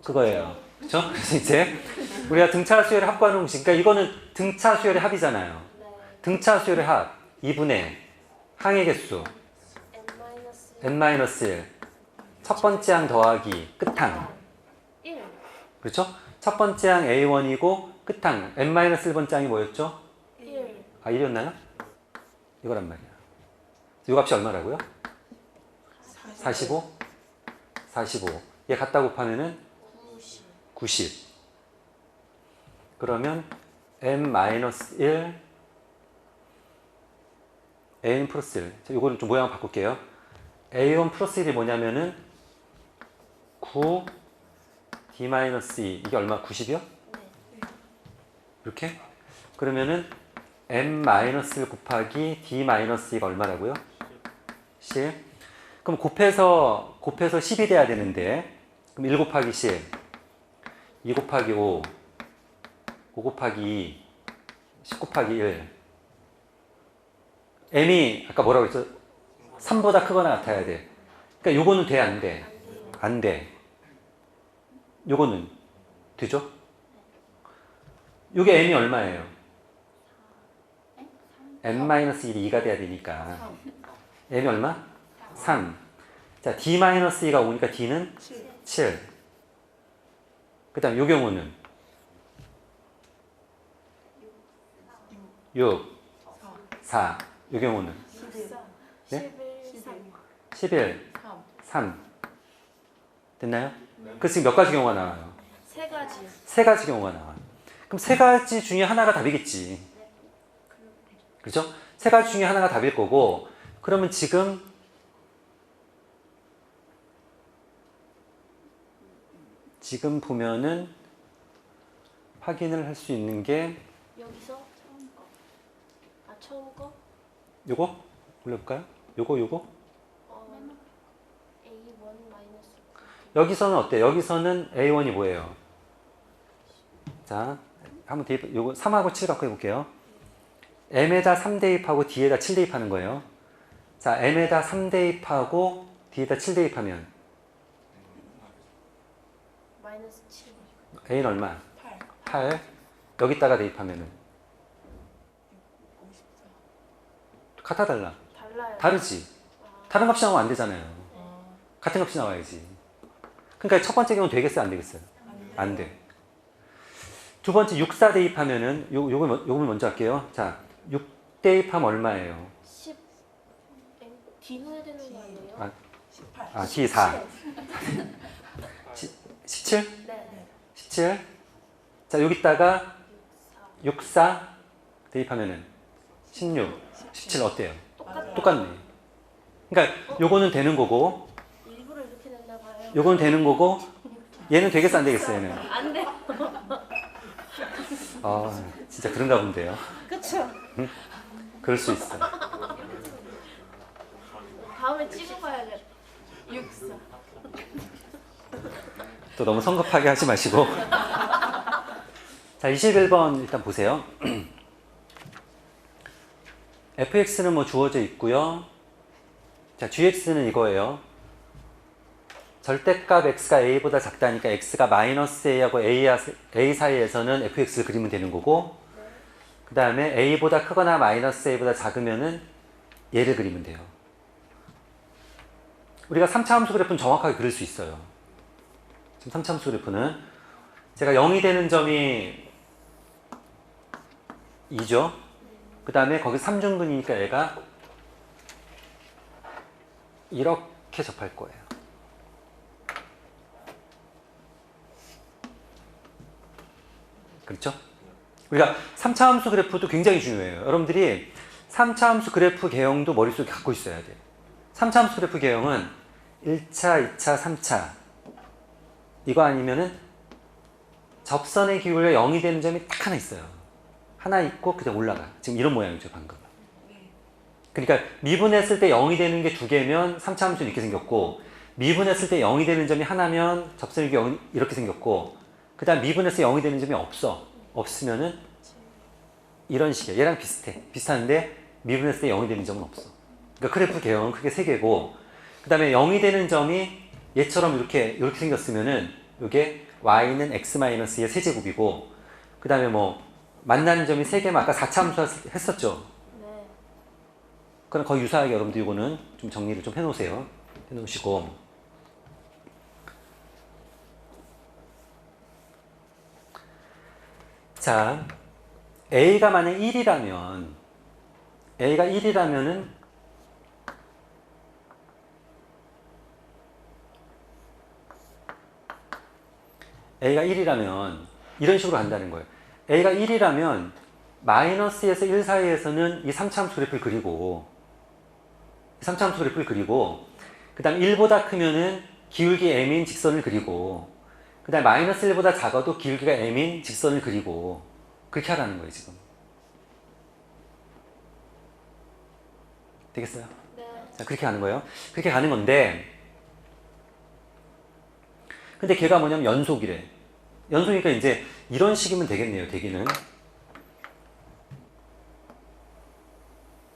그거예요. 그렇죠? 그래서 이제 우리가 등차 수열을 합구하는 공식. 그러니까 이거는 등차 수열의 합이잖아요. 네. 등차 수열의 합 2분의 항의 개수 n-1 첫 번째 항 더하기 끝항. 1. 그렇죠? 첫 번째 항 a1이고 끝항 n-1번째 항이 뭐였죠? 1. 1이었나요? 이거란 말이야. 이 값이 얼마라고요? 45? 45. 얘 갖다 곱하면은 90. 그러면 m-1 a1 플러스 1. 이거는 좀 모양 바꿀게요. a1 플러스 1이 뭐냐면은 9 d-2 이게 얼마? 90이요? 네. 이렇게? 그러면은 m-1 곱하기 d-2가 얼마라고요? 10. 그럼 곱해서 10이 돼야 되는데 그럼 1 곱하기 10 2 곱하기 5 5 곱하기 2 10 곱하기 1 m이 아까 뭐라고 했죠? 3보다 크거나 같아야 돼. 그러니까 요거는 돼? 안 돼? 안 돼. 요거는 되죠? 요게 m이 얼마예요? n-1이 2가 돼야 되니까 m이 얼마? 3. 자, D-2가 오니까 D는 7. 그 다음 요 경우는 6, 4. 요 경우는 11, 11, 3. 됐나요? 그 지금 몇 가지 경우가 나와요? 3가지요. 세 가지 경우가 나와요. 그럼 세 가지 중에 하나가 답이겠지. 그렇죠? 세 가지 중에 하나가 답일 거고, 그러면 지금 보면은 확인을 할 수 있는 게 여기서 처음 거. 처음 거? 요거 올려볼까요? 요거 A1 마이너스. 여기서는 어때? 여기서는 A1이 뭐예요? 자, 한번 대입, 요거 3하고 7 갖고 해볼게요. M에다 3 대입하고 D에다 7 대입하는 거예요. 자, M에다 3 대입하고 D에다 7 대입하면 마이너스 7. A는 얼마? 8. 여기다가 대입하면은 같아 달라? 달라요. 다르지. 다른 값이 나오면 안 되잖아요. 같은 값이 나와야지. 그러니까 첫 번째 경우는 되겠어요, 안 되겠어요? 안 돼. 두 번째 6, 4 대입하면은 요걸 먼저 할게요. 자, 6 대입하면 얼마예요? 10. D 넣어야 되는 거 아니에요? D 4. 17? 네. 17. 자, 여기다가 4. 6, 4 대입하면은 16, 17 어때요? 똑같네. 그러니까 요거는 되는 거고, 일부러 이렇게 냈나 봐요. 요거는 되는 거고, 얘는 되겠어, 안 되겠어, 얘는? 안 돼. 진짜 그런가 본데요. 그쵸? 그럴 수 있어. 다음에 찍어봐야겠다. 6, 4. 또 너무 성급하게 하지 마시고. 자, 21번 일단 보세요. fx는 뭐 주어져 있고요. 자, gx는 이거예요. 절대값 x가 a보다 작다니까 x가 마이너스 a하고 a 사이에서는 fx를 그리면 되는 거고, 그 다음에 a보다 크거나 마이너스 a보다 작으면은 얘를 그리면 돼요. 우리가 3차 함수 그래프는 정확하게 그릴 수 있어요. 지금 3차 함수 그래프는 제가 0이 되는 점이 2죠. 그 다음에 거기 3중근이니까 얘가 이렇게 접할 거예요. 그렇죠? 우리가 3차 함수 그래프도 굉장히 중요해요. 여러분들이 3차 함수 그래프 개형도 머릿속에 갖고 있어야 돼요. 3차 함수 그래프 개형은 1차, 2차, 3차 이거 아니면은 접선의 기울기가 0이 되는 점이 딱 하나 있어요. 하나 있고 그냥 올라가. 지금 이런 모양이죠, 방금. 그러니까 미분했을 때 0이 되는 게 두 개면 3차 함수는 이렇게 생겼고, 미분했을 때 0이 되는 점이 하나면 접선의 기울기 0이 이렇게 생겼고, 그 다음 미분해서 0이 되는 점이 없으면은 이런 식이야. 얘랑 비슷한데 미분했을 때 0이 되는 점은 없어. 그러니까 그래프 개형은 크게 세 개고, 그 다음에 0이 되는 점이 얘처럼 이렇게 생겼으면은 이게 y는 x-의 세제곱이고, 그 다음에 뭐 만나는 점이 세 개면 아까 4차 함수 했었죠. 네. 그럼 거의 유사하게 여러분들 이거는 좀 정리를 좀 해놓으세요. 해놓으시고, 자, A가 만약 1이라면, A가 1이라면은 A가 1이라면 이런 식으로 간다는 거예요. A가 1이라면 마이너스에서 1 사이에서는 이 3차 함수 그래프를 그리고, 그 다음 1보다 크면은 기울기 m인 직선을 그리고, 그 다음 마이너스 1보다 작아도 기울기가 m인 직선을 그리고, 그렇게 하라는 거예요, 지금. 되겠어요? 네. 자, 그렇게 하는 거예요. 그렇게 가는 건데, 근데 걔가 뭐냐면 연속이래. 연속이니까 이제 이런 식이면 되겠네요, 되기는.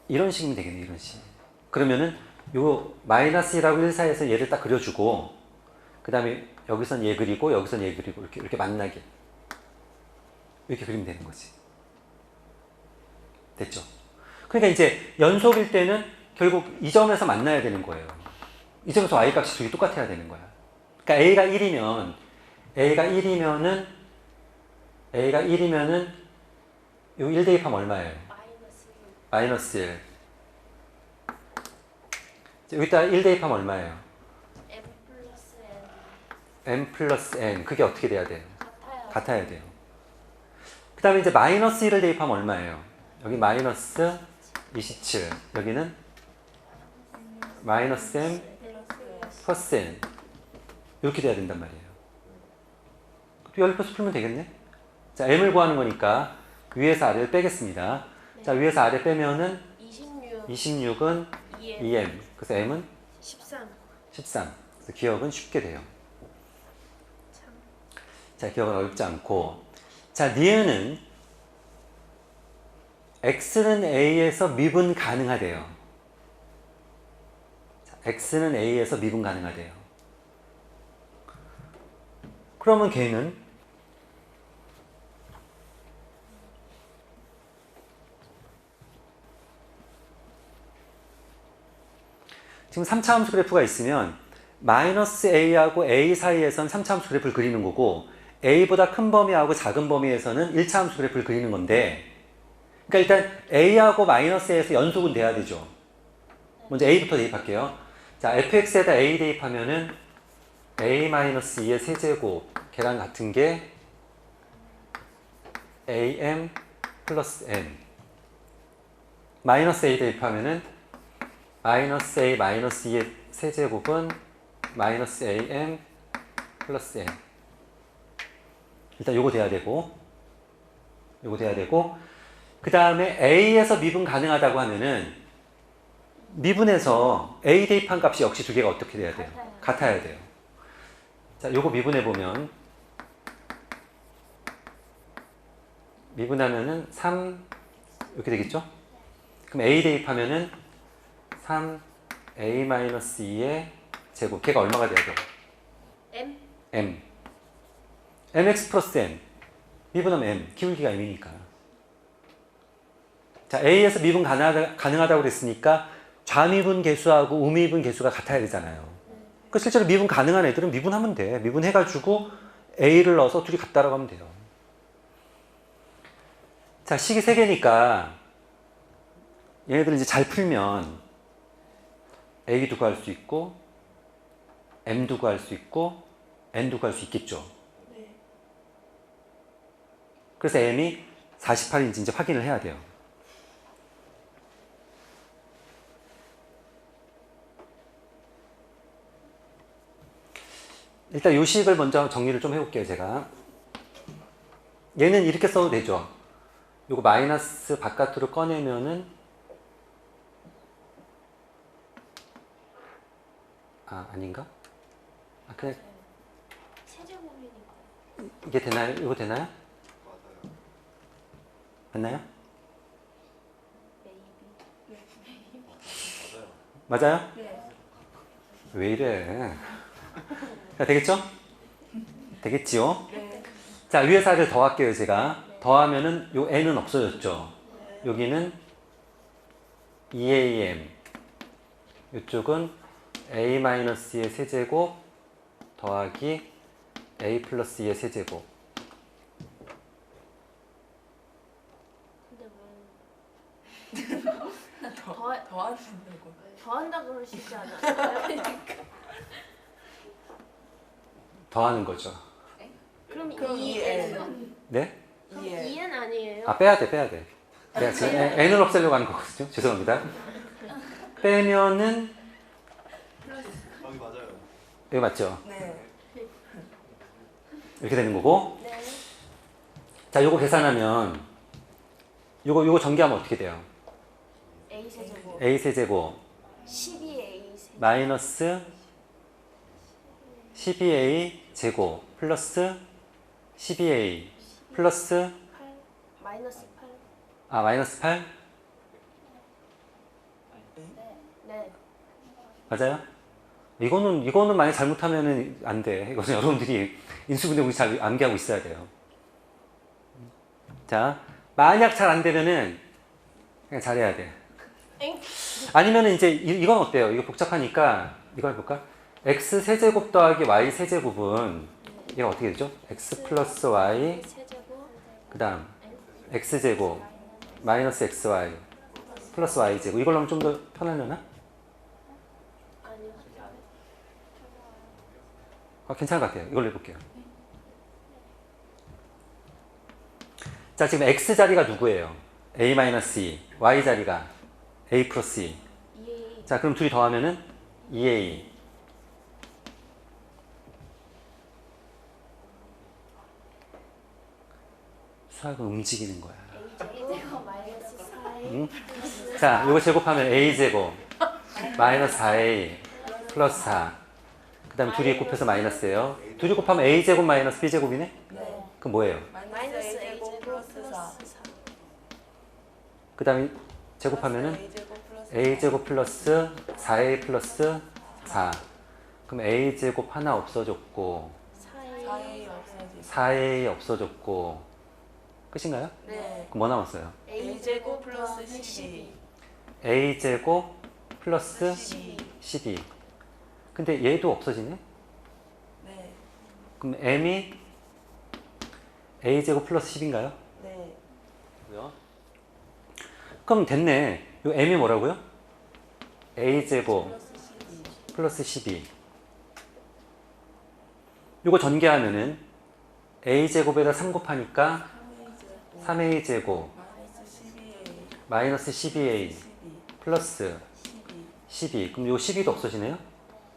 이런 식이면 되겠네요, 이런 식. 그러면은 요 마이너스 1하고 1 사이에서 얘를 딱 그려주고, 그 다음에 여기선 얘 그리고 여기선 얘 그리고 이렇게 만나게 이렇게 그리면 되는 거지. 됐죠? 그러니까 이제 연속일 때는 결국 이 점에서 만나야 되는 거예요. 이제부터 y 값이 두 개 똑같아야 되는 거야. 그러니까 a가 1이면 요 1 대입하면 얼마예요? 마이너스 마이너스 1. 여기다 1 대입하면 얼마예요? m 플러스 m 플러스 n. 그게 어떻게 돼야 돼요? 같아요. 같아야 돼요. 그 다음에 이제 마이너스 1을 대입하면 얼마예요? 여기 마이너스 27. 여기는 마이너스 m 플러스 n. 이렇게 돼야 된단 말이에요. 연립해서 풀면 되겠네? 자, m을 구하는 거니까 위에서 아래를 빼겠습니다. 자, 위에서 아래 빼면은 26은 2m. 그래서 m은 13. 13. 그래서 기억은 쉽게 돼요. 참. 자, 기억은 어렵지 않고. 자, 니은은 x는 a에서 미분 가능하대요. 자, x는 a에서 미분 가능하대요. 그러면 걔는 지금 3차 함수 그래프가 있으면 마이너스 a하고 a 사이에선 3차 함수 그래프를 그리는 거고 a보다 큰 범위하고 작은 범위에서는 1차 함수 그래프를 그리는 건데, 그러니까 일단 a하고 마이너스 a에서 연속은 돼야 되죠. 먼저 a부터 대입할게요. 자, fx에다 a 대입하면은 a-2의 세제곱 걔랑 같은 게 am 플러스 n. 마이너스 a 대입하면은 마이너스 a 마이너스 2의 세제곱은 마이너스 am 플러스 n. 일단 요거 돼야 되고, 그 다음에 a에서 미분 가능하다고 하면은 미분에서 a 대입한 값이 역시 두 개가 어떻게 돼야 돼요? 같아야 돼요. 자, 요거 미분해 보면 미분하면은 3 이렇게 되겠죠? 그럼 a 대입하면은 3a-2의 제곱, 걔가 얼마가 돼야 돼요? m. mx 플러스 n. 미분하면 m, 기울기가 m이니까. 자, a에서 미분 가능하다고 그랬으니까 좌미분 계수하고 우미분 계수가 같아야 되잖아요. 그 실제로 미분 가능한 애들은 미분하면 돼. 미분해가지고 a를 넣어서 둘이 같다라고 하면 돼요. 자, 식이 3개니까 얘네들 이제 잘 풀면 a도 구할 수 있고 m도 구할 수 있고 n도 구할 수 있겠죠. 그래서 m이 48인지 이제 확인을 해야 돼요. 일단 요 식을 먼저 정리를 좀 해볼게요, 제가. 얘는 이렇게 써도 되죠. 요거 마이너스 바깥으로 꺼내면은, 아닌가? 그냥 세제곱이니까. 이게 되나요? 이거 되나요? 맞나요? 맞아요? 네. 왜 이래? 자, 되겠죠? 되겠지요? 네. 자, 위에서 아래를 더할게요, 제가. 더하면은 요 n은 없어졌죠. 여기는 2am. 이쪽은 a-2의 세제곱 더하기 a 플러스 2의 세제곱. 근데 왜 더한다 그러시지 않아요? 더하는 거죠. 그럼 그럼 2n. 네? 그럼 2n 아니에요? 빼야 돼. 내가 지금 n을 없애려고 하는 거거든요. 죄송합니다. 빼면은 여기 맞아요. 여기 맞죠? 네. 이렇게 되는 거고. 네. 자, 요거 계산하면 요거 전개하면 어떻게 돼요? a 세제곱. a 세제곱 12a 세제곱. 마이너스 12a 제곱 플러스 12a 플러스 8 마이너스 8. 마이너스 8 네. 맞아요? 이거는 만약 잘못하면 안 돼. 이거는 여러분들이 인수분해를 잘 암기하고 있어야 돼요. 자, 만약 잘 안 되면은 그냥 잘해야 돼. 엥? 아니면 이제 이건 어때요? 이거 복잡하니까 이거 해볼까? x 세제곱 더하기 y 세제곱은 이게 어떻게 되죠? x 플러스 y 세제곱 그 다음 x제곱 마이너스 xy 플러스 y제곱 이걸로 하면 좀 더 편하려나? 아니요. 괜찮을 것 같아요. 이걸로 해볼게요. 자, 지금 x 자리가 누구예요? a-2, y 자리가 a 플러스 2. 2A 자, 그럼 둘이 더하면은 2a. 수학은 움직이는 거야. A제곱 마이너스 4A 응? 자, 이거 제곱하면 a제곱 마이너스 4a 플러스 4. 그 다음에 둘이 곱해서 마이너스예요. 둘이 곱하면 a제곱 마이너스 b제곱이네? 네. 그럼 뭐예요? 마이너스 A제곱 플러스 4. 그 다음에 제곱하면은 a제곱 플러스 4a 플러스 4. 그럼 a제곱 하나 없어졌고 4A 4A 없어지고 4a 없어졌고 끝인가요? 네. 그럼 뭐 남았어요? A제곱 플러스 12 a제곱 플러스 12 12. 근데 얘도 없어지네? 네. 그럼 m이 a제곱 플러스 10인가요? 네. 그럼 됐네. 요 m이 뭐라고요? a제곱 플러스 12 플러스 12. 요거 전개하면은 a제곱에다 3 곱하니까 3a제곱 마이너스 12A 마이너스 12a 12 플러스 12 12. 그럼 요 12도 없어지네요?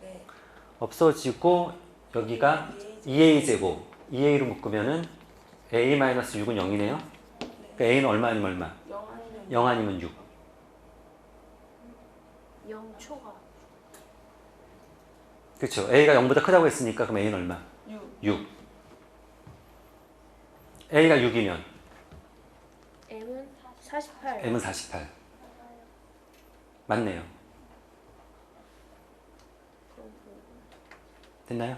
네. 없어지고 여기가 2a제곱 2a로 묶으면은 a-6은 0이네요? 그러니까 a는 얼마 아니면 얼마? 0 아니면 6. 0초가 그렇죠. a가 0보다 크다고 했으니까 그럼 a는 얼마? 6 6. a가 6이면 M은 48 m은 48. 맞네요. 됐나요?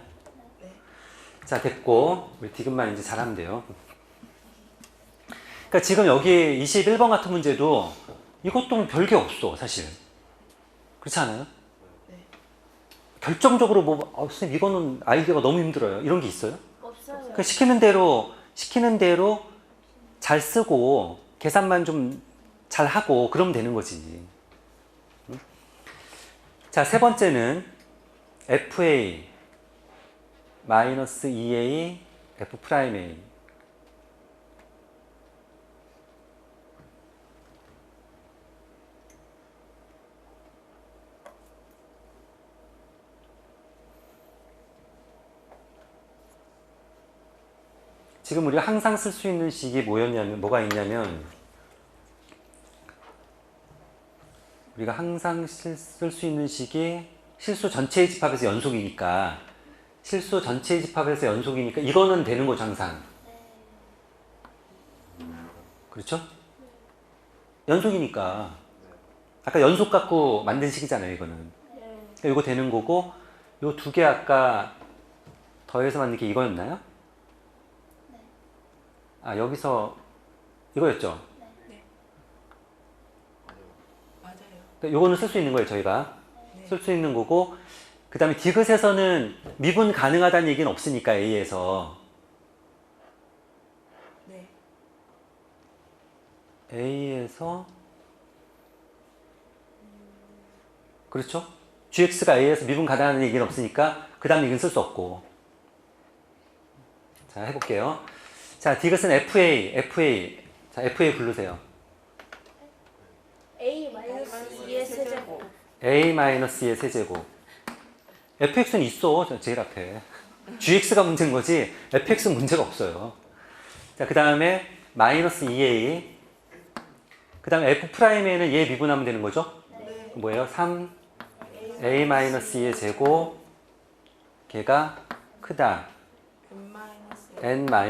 네. 자, 됐고 우리 디귿만 이제 잘하면 돼요. 그러니까 지금 여기 21번 같은 문제도 이것도 별게 없어 사실. 그렇지 않아요? 네. 결정적으로 선생님 이거는 아이디어가 너무 힘들어요. 이런 게 있어요? 없어요. 그러니까 시키는 대로 잘 쓰고 계산만 좀 잘 하고 그러면 되는 거지. 응? 자, 세 번째는 FA 마이너스 2A F 프라임 A. 지금 우리가 항상 쓸 수 있는 식이 뭐가 있냐면 우리가 항상 쓸 수 있는 식이 실수 전체의 집합에서 연속이니까 실수 전체의 집합에서 연속이니까 이거는 되는 거죠 항상. 그렇죠? 연속이니까 아까 연속 갖고 만든 식이잖아요 이거는. 그러니까 이거 되는 거고 요 두 개 아까 더해서 만든 게 이거였나요? 아 여기서 이거였죠? 맞아요. 그러니까 요거는 쓸 수 있는 거예요 저희가. 네. 쓸 수 있는 거고 그 다음에 디귿에서는 미분 가능하다는 얘기는 없으니까 A에서 네. A에서 그렇죠? GX가 A에서 미분 가능하다는 얘기는 없으니까 그 다음 얘기는 쓸 수 없고. 자 해볼게요. 자 디귿은 FA 자 FA 부르세요. A 마이너스 2의 세제곱 A-2의 세제곱. fx는 있어 저 제일 앞에. gx가 문제인 거지 fx는 문제가 없어요. 자 그 다음에 마이너스 2a 그 다음에 f'에는 얘 미분하면 되는 거죠? 네. 뭐예요? 3a-2의 제곱 걔가 크다 n-ma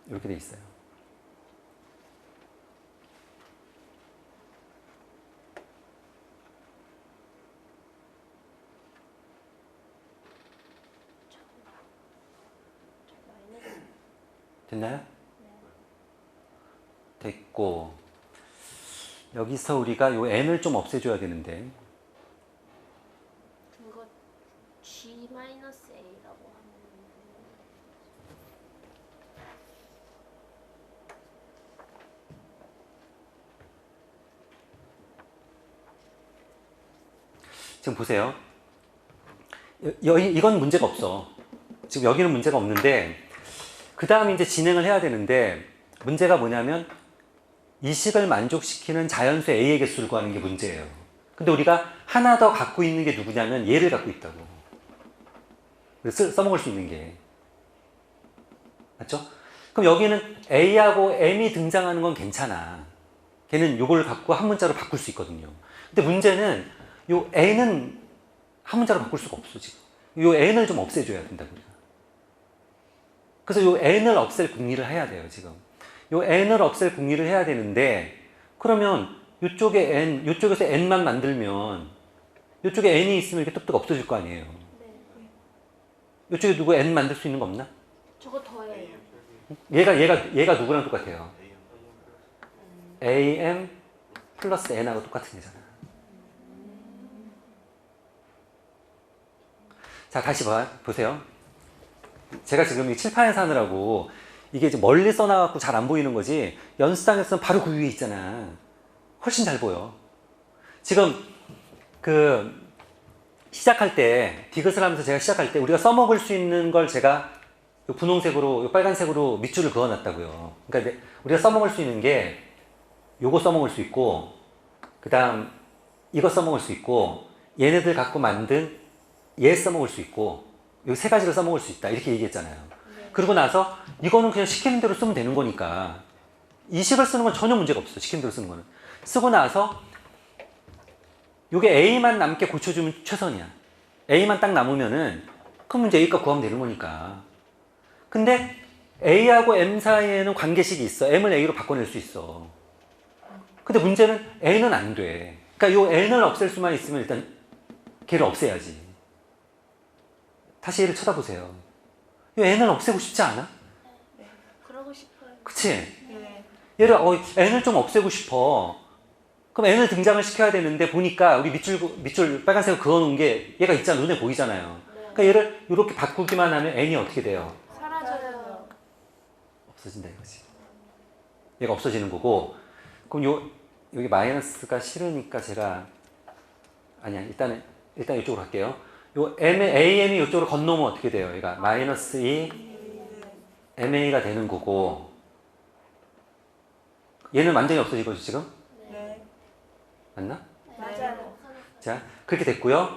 이렇게 돼 있어요. 됐나요? 됐고 여기서 우리가 요 n을 좀 없애줘야 되는데 그거 G-A라고 하면 지금 보세요. 이건 문제가 없어. 지금 여기는 문제가 없는데 그 다음에 이제 진행을 해야 되는데 문제가 뭐냐면 이 식을 만족시키는 자연수 A의 개수를 구하는 게 문제예요. 근데 우리가 하나 더 갖고 있는 게 누구냐면 얘를 갖고 있다고. 써먹을 수 있는 게. 맞죠? 그럼 여기는 A하고 M이 등장하는 건 괜찮아. 걔는 요걸 갖고 한 문자로 바꿀 수 있거든요. 근데 문제는 요 N은 한 문자로 바꿀 수가 없어, 지금. 요 N을 좀 없애줘야 된다고, 우리가. 그래서 요 N을 없앨 궁리를 해야 돼요, 지금. 요 N을 없앨 궁리를 해야 되는데, 그러면 요쪽에 N, 요쪽에서 N만 만들면, 요쪽에 N이 있으면 이렇게 뚝뚝 없어질 거 아니에요. 네. 요쪽에 누구 N 만들 수 있는 거 없나? 저거 더해요. 얘가 누구랑 똑같아요? AM 플러스 N하고 똑같은 애잖아. 자, 다시 보세요. 제가 지금 이 칠판에서 하느라고 이게 이제 멀리 써놔갖고 잘 안 보이는 거지, 연습장에서는 바로 그 위에 있잖아. 훨씬 잘 보여. 지금 시작할 때, 디귿을 하면서 제가 시작할 때 우리가 써먹을 수 있는 걸 제가 요 분홍색으로, 요 빨간색으로 밑줄을 그어놨다고요. 그러니까 우리가 써먹을 수 있는 게 요거 써먹을 수 있고, 그 다음 이거 써먹을 수 있고, 얘네들 갖고 만든 얘 써먹을 수 있고, 이 세 가지를 써먹을 수 있다, 이렇게 얘기했잖아요. 네. 그러고 나서 이거는 그냥 시키는 대로 쓰면 되는 거니까 이 식을 쓰는 건 전혀 문제가 없어. 시키는 대로 쓰는 거는. 쓰고 나서 이게 A만 남게 고쳐주면 최선이야. A만 딱 남으면은 그럼 이제 A값 구하면 되는 거니까. 근데 A하고 M 사이에는 관계식이 있어. M을 A로 바꿔낼 수 있어. 근데 문제는 N은 안 돼. 그러니까 요 N을 없앨 수만 있으면 일단 걔를 없애야지. 다시 얘를 쳐다보세요. 이 N을 없애고 싶지 않아? 그러고 싶어요. 그치? 네. 얘를 N을 좀 없애고 싶어. 그럼 N을 등장을 시켜야 되는데 보니까 우리 밑줄 빨간색으로 그어놓은 게 얘가 있잖아. 눈에 보이잖아요. 네. 그러니까 얘를 이렇게 바꾸기만 하면 N이 어떻게 돼요? 사라져요. 없어진다 이거지. 얘가 없어지는 거고. 그럼 여기 마이너스가 싫으니까 제가 아니야. 일단 이쪽으로 갈게요. 요 AM이 이쪽으로 건너면 어떻게 돼요? 얘가 마이너스 2 MA가 되는 거고, 얘는 완전히 없어진 거죠 지금? 네. 맞나? 맞아요. 자, 그렇게 됐고요.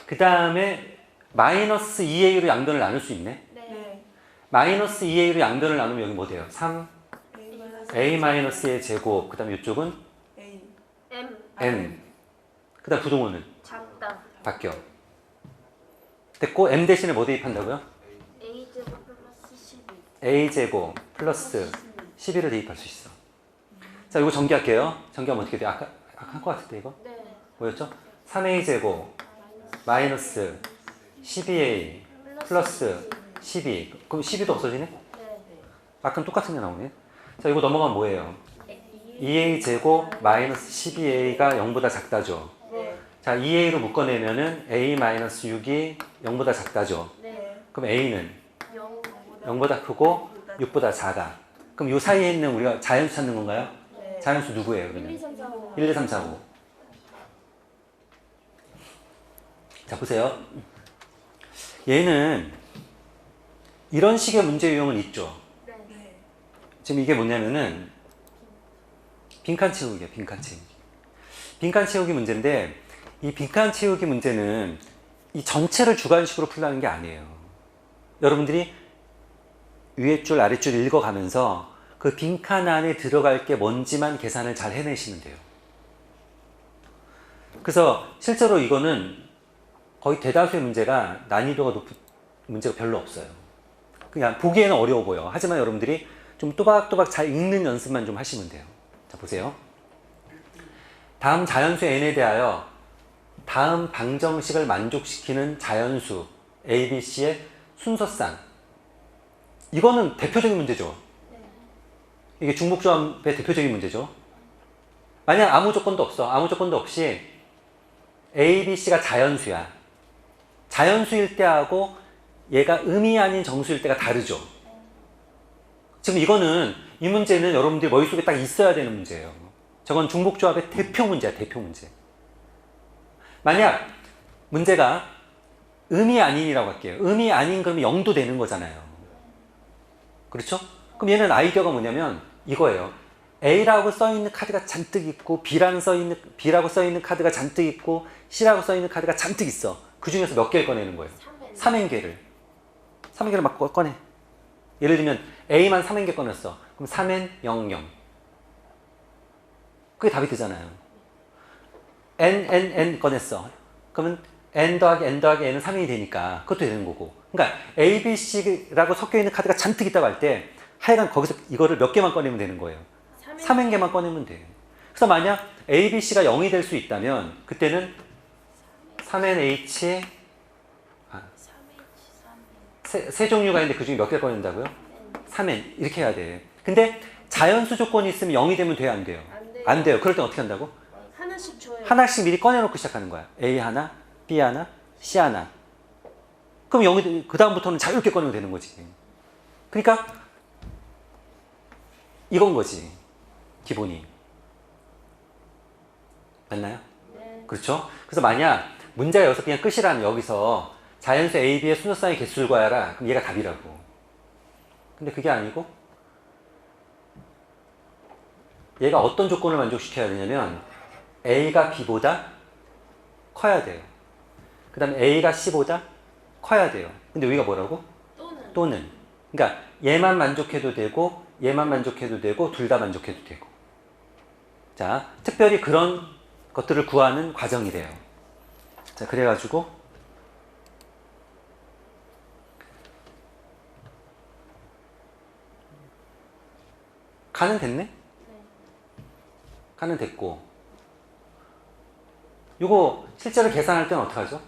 그 다음에 마이너스 2A로 양변을 나눌 수 있네. 네. 네. 마이너스 2A로 양변을 나누면 여기 뭐 돼요? 3 A A-의 제곱, 그 다음에 이쪽은 A M N, 그 다음 부동호는 작다. 바뀌어. 됐고, M 대신에 뭐 대입한다고요? A 제곱 플러스 12. A제곱 플러스 12를 대입할 수 있어. 자, 이거 전개할게요. 전개하면 어떻게 돼요? 아까 한 것 같은데 이거? 네. 뭐였죠? 3A 제곱 마이너스 12A 플러스 12. 그럼 12도 없어지네? 네. 아까랑 똑같은 게 나오네. 자, 이거 넘어가면 뭐예요? 네. 2A 제곱 마이너스 12A가 0보다 작다죠. 네. 자, 2A로 묶어내면은 A 마이너스 6이 0보다 작다죠. 네. 그럼 A는 0. 0보다 크고 6보다 작아. 그럼 요 사이에 있는 우리가 자연수 찾는 건가요? 네. 자연수 누구예요, 1, 그러면? 2, 3, 4, 5. 1, 2, 3, 4, 5. 자, 보세요. 얘는 이런 식의 문제 유형은 있죠. 네. 네. 지금 이게 뭐냐면은 빈칸 채우기야, 빈칸 채우기. 빈칸 채우기 문제인데, 이 빈칸 채우기 문제는 이 전체를 주관식으로 풀라는 게 아니에요. 여러분들이 위에 줄 아랫줄 읽어가면서 그 빈칸 안에 들어갈 게 뭔지만 계산을 잘 해내시면 돼요. 그래서 실제로 이거는 거의 대다수의 문제가 난이도가 높은 문제가 별로 없어요. 그냥 보기에는 어려워 보여. 하지만 여러분들이 좀 또박또박 잘 읽는 연습만 좀 하시면 돼요. 자, 보세요. 다음 자연수 n에 대하여 다음 방정식을 만족시키는 자연수 ABC의 순서쌍. 이거는 대표적인 문제죠. 네. 이게 중복조합의 대표적인 문제죠. 만약 아무 조건도 없어. 아무 조건도 없이 A, B, C가 자연수야. 자연수일 때하고 얘가 음이 아닌 정수일 때가 다르죠. 지금 이거는 이 문제는 여러분들이 머릿속에 딱 있어야 되는 문제예요. 저건 중복조합의 대표 문제야. 대표 문제. 만약 문제가 음이 아닌이라고 할게요. 음이 아닌 그러면 0도 되는 거잖아요. 그렇죠? 그럼 얘는 아이디어가 뭐냐면 이거예요. A라고 써있는 카드가 잔뜩 있고 B라고 써있는 카드가 잔뜩 있고 C라고 써있는 카드가 잔뜩 있어. 그 중에서 몇 개를 꺼내는 거예요? 3행계를. 3행계를 막 꺼내. 예를 들면 A만 3행계 꺼냈어. 그럼 3N 00. 그게 답이 되잖아요. N 꺼냈어. 그러면 N 더하기 N 더하기 N은 3N이 되니까 그것도 되는 거고. 그러니까 A, B, C라고 섞여있는 카드가 잔뜩 있다고 할 때 하여간 거기서 이거를 몇 개만 꺼내면 되는 거예요. 3행계만 꺼내면 돼. 그래서 만약 A, B, C가 0이 될 수 있다면 그때는 3NH 세 종류가 있는데 그 중에 몇 개 꺼낸다고요? 3N 이렇게 해야 돼. 근데 자연수 조건이 있으면 0이 되면 돼요? 안 돼요? 안 돼요. 그럴 땐 어떻게 한다고? 하나씩 줘요. 하나씩 미리 꺼내놓고 시작하는 거야. A 하나, B 하나, C 하나. 그럼 0이 그 다음부터는 자유롭게 꺼내면 되는 거지. 그러니까 이건 거지. 기본이. 맞나요? 네. 그렇죠? 그래서 만약 문제가 여기서 그냥 끝이라면 여기서 자연수 A, B의 순서쌍의 개수를 구하라. 그럼 얘가 답이라고. 근데 그게 아니고 얘가 어떤 조건을 만족시켜야 되냐면 A가 B보다 커야 돼요. 그 다음에 A가 C보다 커야 돼요. 근데 여기가 뭐라고? 또는. 그러니까 얘만 만족해도 되고 얘만 만족해도 되고 둘 다 만족해도 되고. 자, 특별히 그런 것들을 구하는 과정이래요. 자, 그래가지고 가는 됐네? 가는 됐고 이거 실제로 계산할 때는 어떻게 하죠?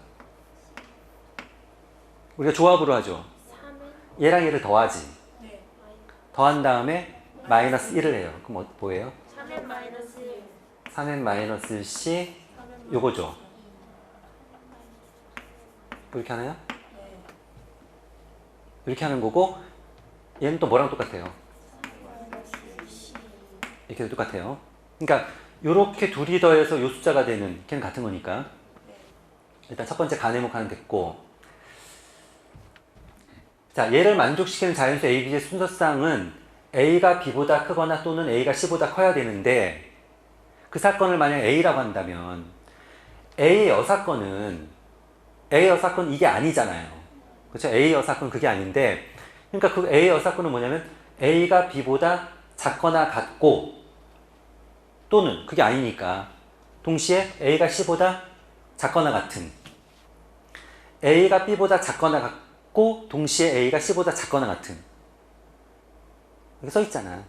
우리가 조합으로 하죠. 3은 얘랑 얘를 더하지. 네. 더한 다음에 마이너스 1을 해요. 그럼 뭐예요? 3은 마이너스 1. 3n 마이너스 C 요거죠. 이렇게 하나요? 네. 이렇게 하는 거고 얘는 또 뭐랑 똑같아요? 이렇게 똑같아요. 그러니까 요렇게 둘이 더해서 요 숫자가 되는 걔는 같은 거니까 일단 첫 번째 가내목하는 됐고, 자 얘를 만족시키는 자연수 A, B의 순서쌍은 A가 B보다 크거나 또는 A가 C보다 커야 되는데 그 사건을 만약 A라고 한다면 A의 여사건은 이게 아니잖아요. 그렇죠? A의 여사건 그게 아닌데 그러니까 그 A의 여사건은 뭐냐면 A가 B보다 작거나 같고 또는 그게 아니니까 동시에 A가 C보다 작거나 같은, A가 B보다 작거나 같고 동시에 A가 C보다 작거나 같은. 여기 써 있잖아.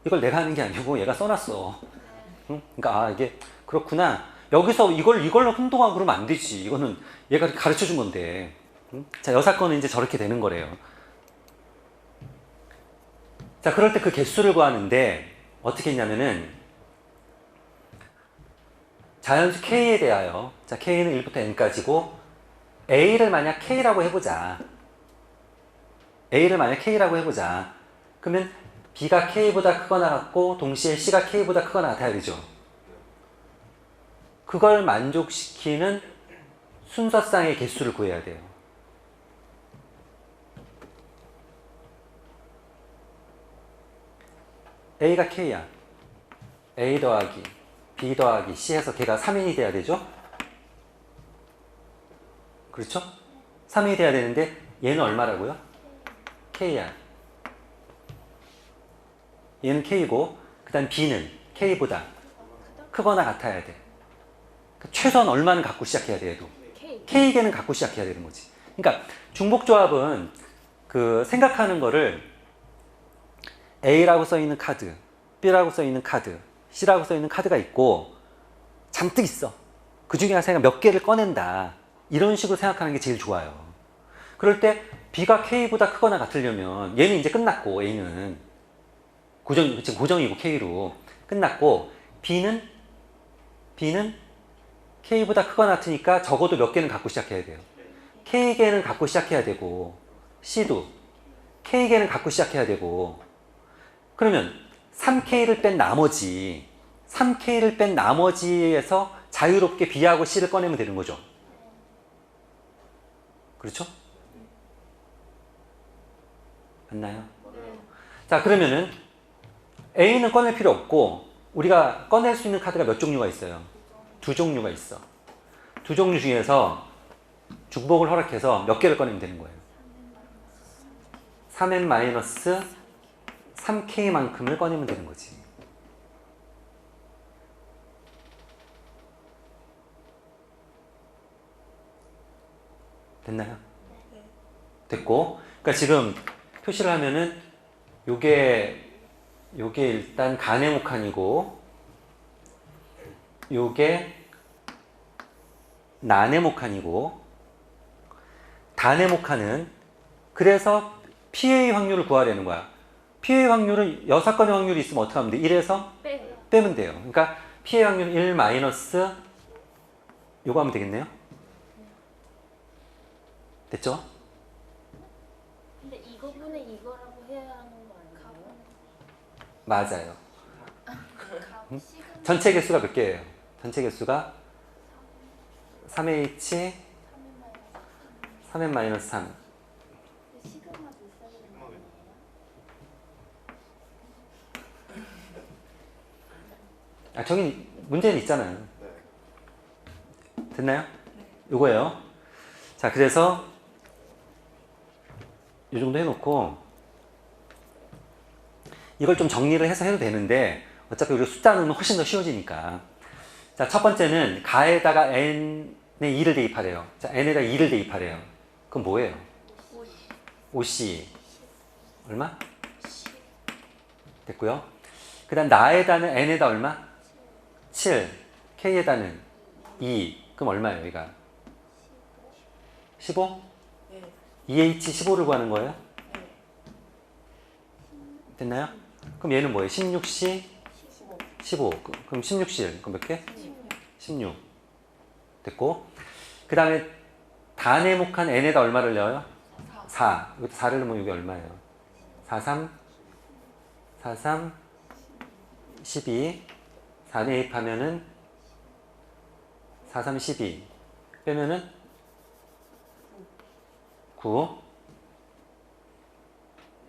이걸 내가 하는 게 아니고 얘가 써놨어. 응? 그러니까 아 이게 그렇구나. 여기서 이걸로 혼동하고 그러면 안 되지. 이거는 얘가 가르쳐 준 건데. 응? 자, 여사건은 이제 저렇게 되는 거래요. 자, 그럴 때 그 개수를 구하는데 어떻게 했냐면은 자연수 K에 대하여, 자 K는 1부터 N까지고 A를 만약 K라고 해보자. A를 만약 K라고 해보자. 그러면 B가 K보다 크거나 같고 동시에 C가 K보다 크거나 같아야 되죠. 그걸 만족시키는 순서쌍의 개수를 구해야 돼요. A가 K야. A 더하기 B 더하기 C 해서 걔가 3인이 돼야 되죠? 그렇죠? 3인이 돼야 되는데 얘는 얼마라고요? K야. 얘는 K고 그 다음 B는 K보다 크거나 같아야 돼. 최소한 얼마는 갖고 시작해야 돼, 얘도. K개는 갖고 시작해야 되는 거지. 그러니까 중복조합은 그 생각하는 거를 A라고 써있는 카드, B라고 써있는 카드, C라고 써있는 카드가 있고 잔뜩 있어. 그 중에 내가 몇 개를 꺼낸다. 이런 식으로 생각하는 게 제일 좋아요. 그럴 때 B가 K보다 크거나 같으려면 얘는 이제 끝났고 A는 고정이고 K로 끝났고 B는 K보다 크거나 같으니까 적어도 몇 개는 갖고 시작해야 돼요. K개는 갖고 시작해야 되고 C도 K개는 갖고 시작해야 되고 그러면 3K를 뺀 나머지에서 자유롭게 B하고 C를 꺼내면 되는 거죠. 그렇죠? 맞나요? 자, 그러면은 A는 꺼낼 필요 없고 우리가 꺼낼 수 있는 카드가 몇 종류가 있어요? 2종류가 있어. 2종류 중에서 중복을 허락해서 몇 개를 꺼내면 되는 거예요? 3n-3k만큼을 꺼내면 되는 거지. 됐나요? 됐고, 그러니까 지금 표시를 하면은 요게 일단 가네모칸이고 요게 나네모칸이고 다네모칸은 그래서 PA 확률을 구하려는 거야. PA 확률은 6건의 확률이 있으면 어떻게 하면 돼? 1에서 빼면 돼요. 그러니까 PA 확률은 1 마이너스 요거 하면 되겠네요. 됐죠? 근데 이거분의 이거라고 해야 하는 거 아니에요? 맞아요. 전체 개수가 몇 개예요? 전체 개수가 3H 3n-3 시그마 비싸게 되는 거 아니에요? 아, 저기 문제는 있잖아요. 됐나요? 요거예요. 자, 그래서 이 정도 해놓고 이걸 좀 정리를 해서 해도 되는데 어차피 우리가 숫자 넣으면 훨씬 더 쉬워지니까. 자, 첫 번째는 가에다가 n의 2를 대입하래요. 자, n에다 2를 대입하래요. 그럼 뭐예요? 5c 얼마? 됐고요. 그 다음 나에다는 n에다 얼마? 7 k에다는 2 그럼 얼마예요? 여기가 15? 네. 2H15를 구하는 거예요? 네. 됐나요? 그럼 얘는 뭐예요? 16C 15. 15 그럼 16C 그럼 몇 개? 16 됐고 그 다음에 다네모칸 n에다 얼마를 넣어요? 4 여기다 4를 넣으면 이게 얼마예요? 4, 3 4, 3 12 4 대입하면은 4, 3, 12 빼면은 9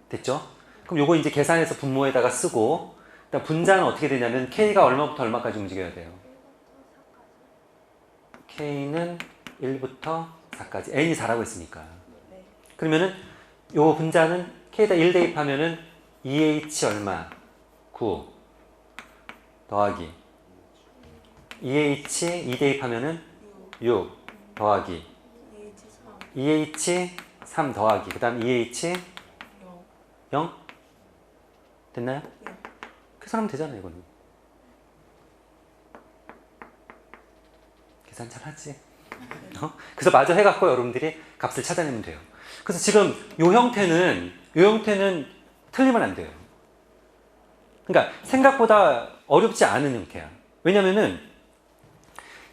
됐죠? 그럼 요거 이제 계산해서 분모에다가 쓰고 일단 분자는 어떻게 되냐면 K가 얼마부터 얼마까지 움직여야 돼요? K는 1부터 4까지 N이 4라고 했으니까 네. 그러면은 요 분자는 K에다 1 대입하면은 2H 얼마? 9 더하기 2H 2 대입하면은 6 더하기 2H3. 2H 3 더하기 그 다음 2H 0. 0 됐나요? 네. 계산하면 되잖아요 이거는 계산 잘하지 그래서 마저 해갖고 여러분들이 값을 찾아내면 돼요. 그래서 지금 요 형태는 틀리면 안 돼요. 그러니까 생각보다 어렵지 않은 형태야. 왜냐면은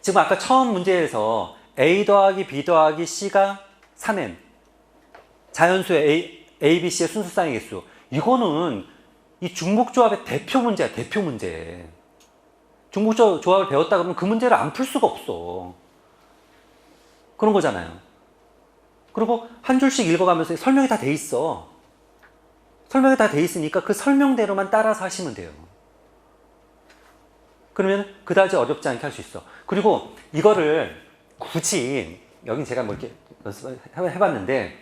지금 아까 처음 문제에서 A 더하기 B 더하기 C가 3n 자연수의 A, B, C의 순수쌍의 개수 이거는 이 중복조합의 대표 문제야. 대표 문제. 중복조합을 배웠다 그러면 그 문제를 안 풀 수가 없어. 그런 거잖아요. 그리고 한 줄씩 읽어가면서 설명이 다 돼 있어. 설명이 다 돼 있으니까 그 설명대로만 따라서 하시면 돼요. 그러면 그다지 어렵지 않게 할 수 있어. 그리고 이거를 굳이 여긴 제가 뭐 이렇게 연습해봤는데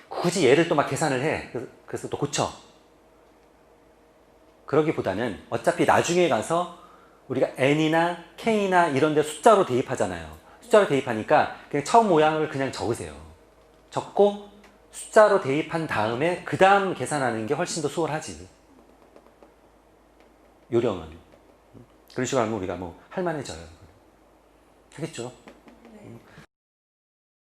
굳이 얘를 또 막 계산을 해. 그래서 또 고쳐. 그러기보다는 어차피 나중에 가서 우리가 n이나 k나 이런 데 숫자로 대입하잖아요. 숫자로 대입하니까 그냥 처음 모양을 그냥 적으세요. 적고 숫자로 대입한 다음에 그 다음 계산하는 게 훨씬 더 수월하지. 요령은. 그런 식으로 하면 우리가 뭐 할만해져요. 알겠죠?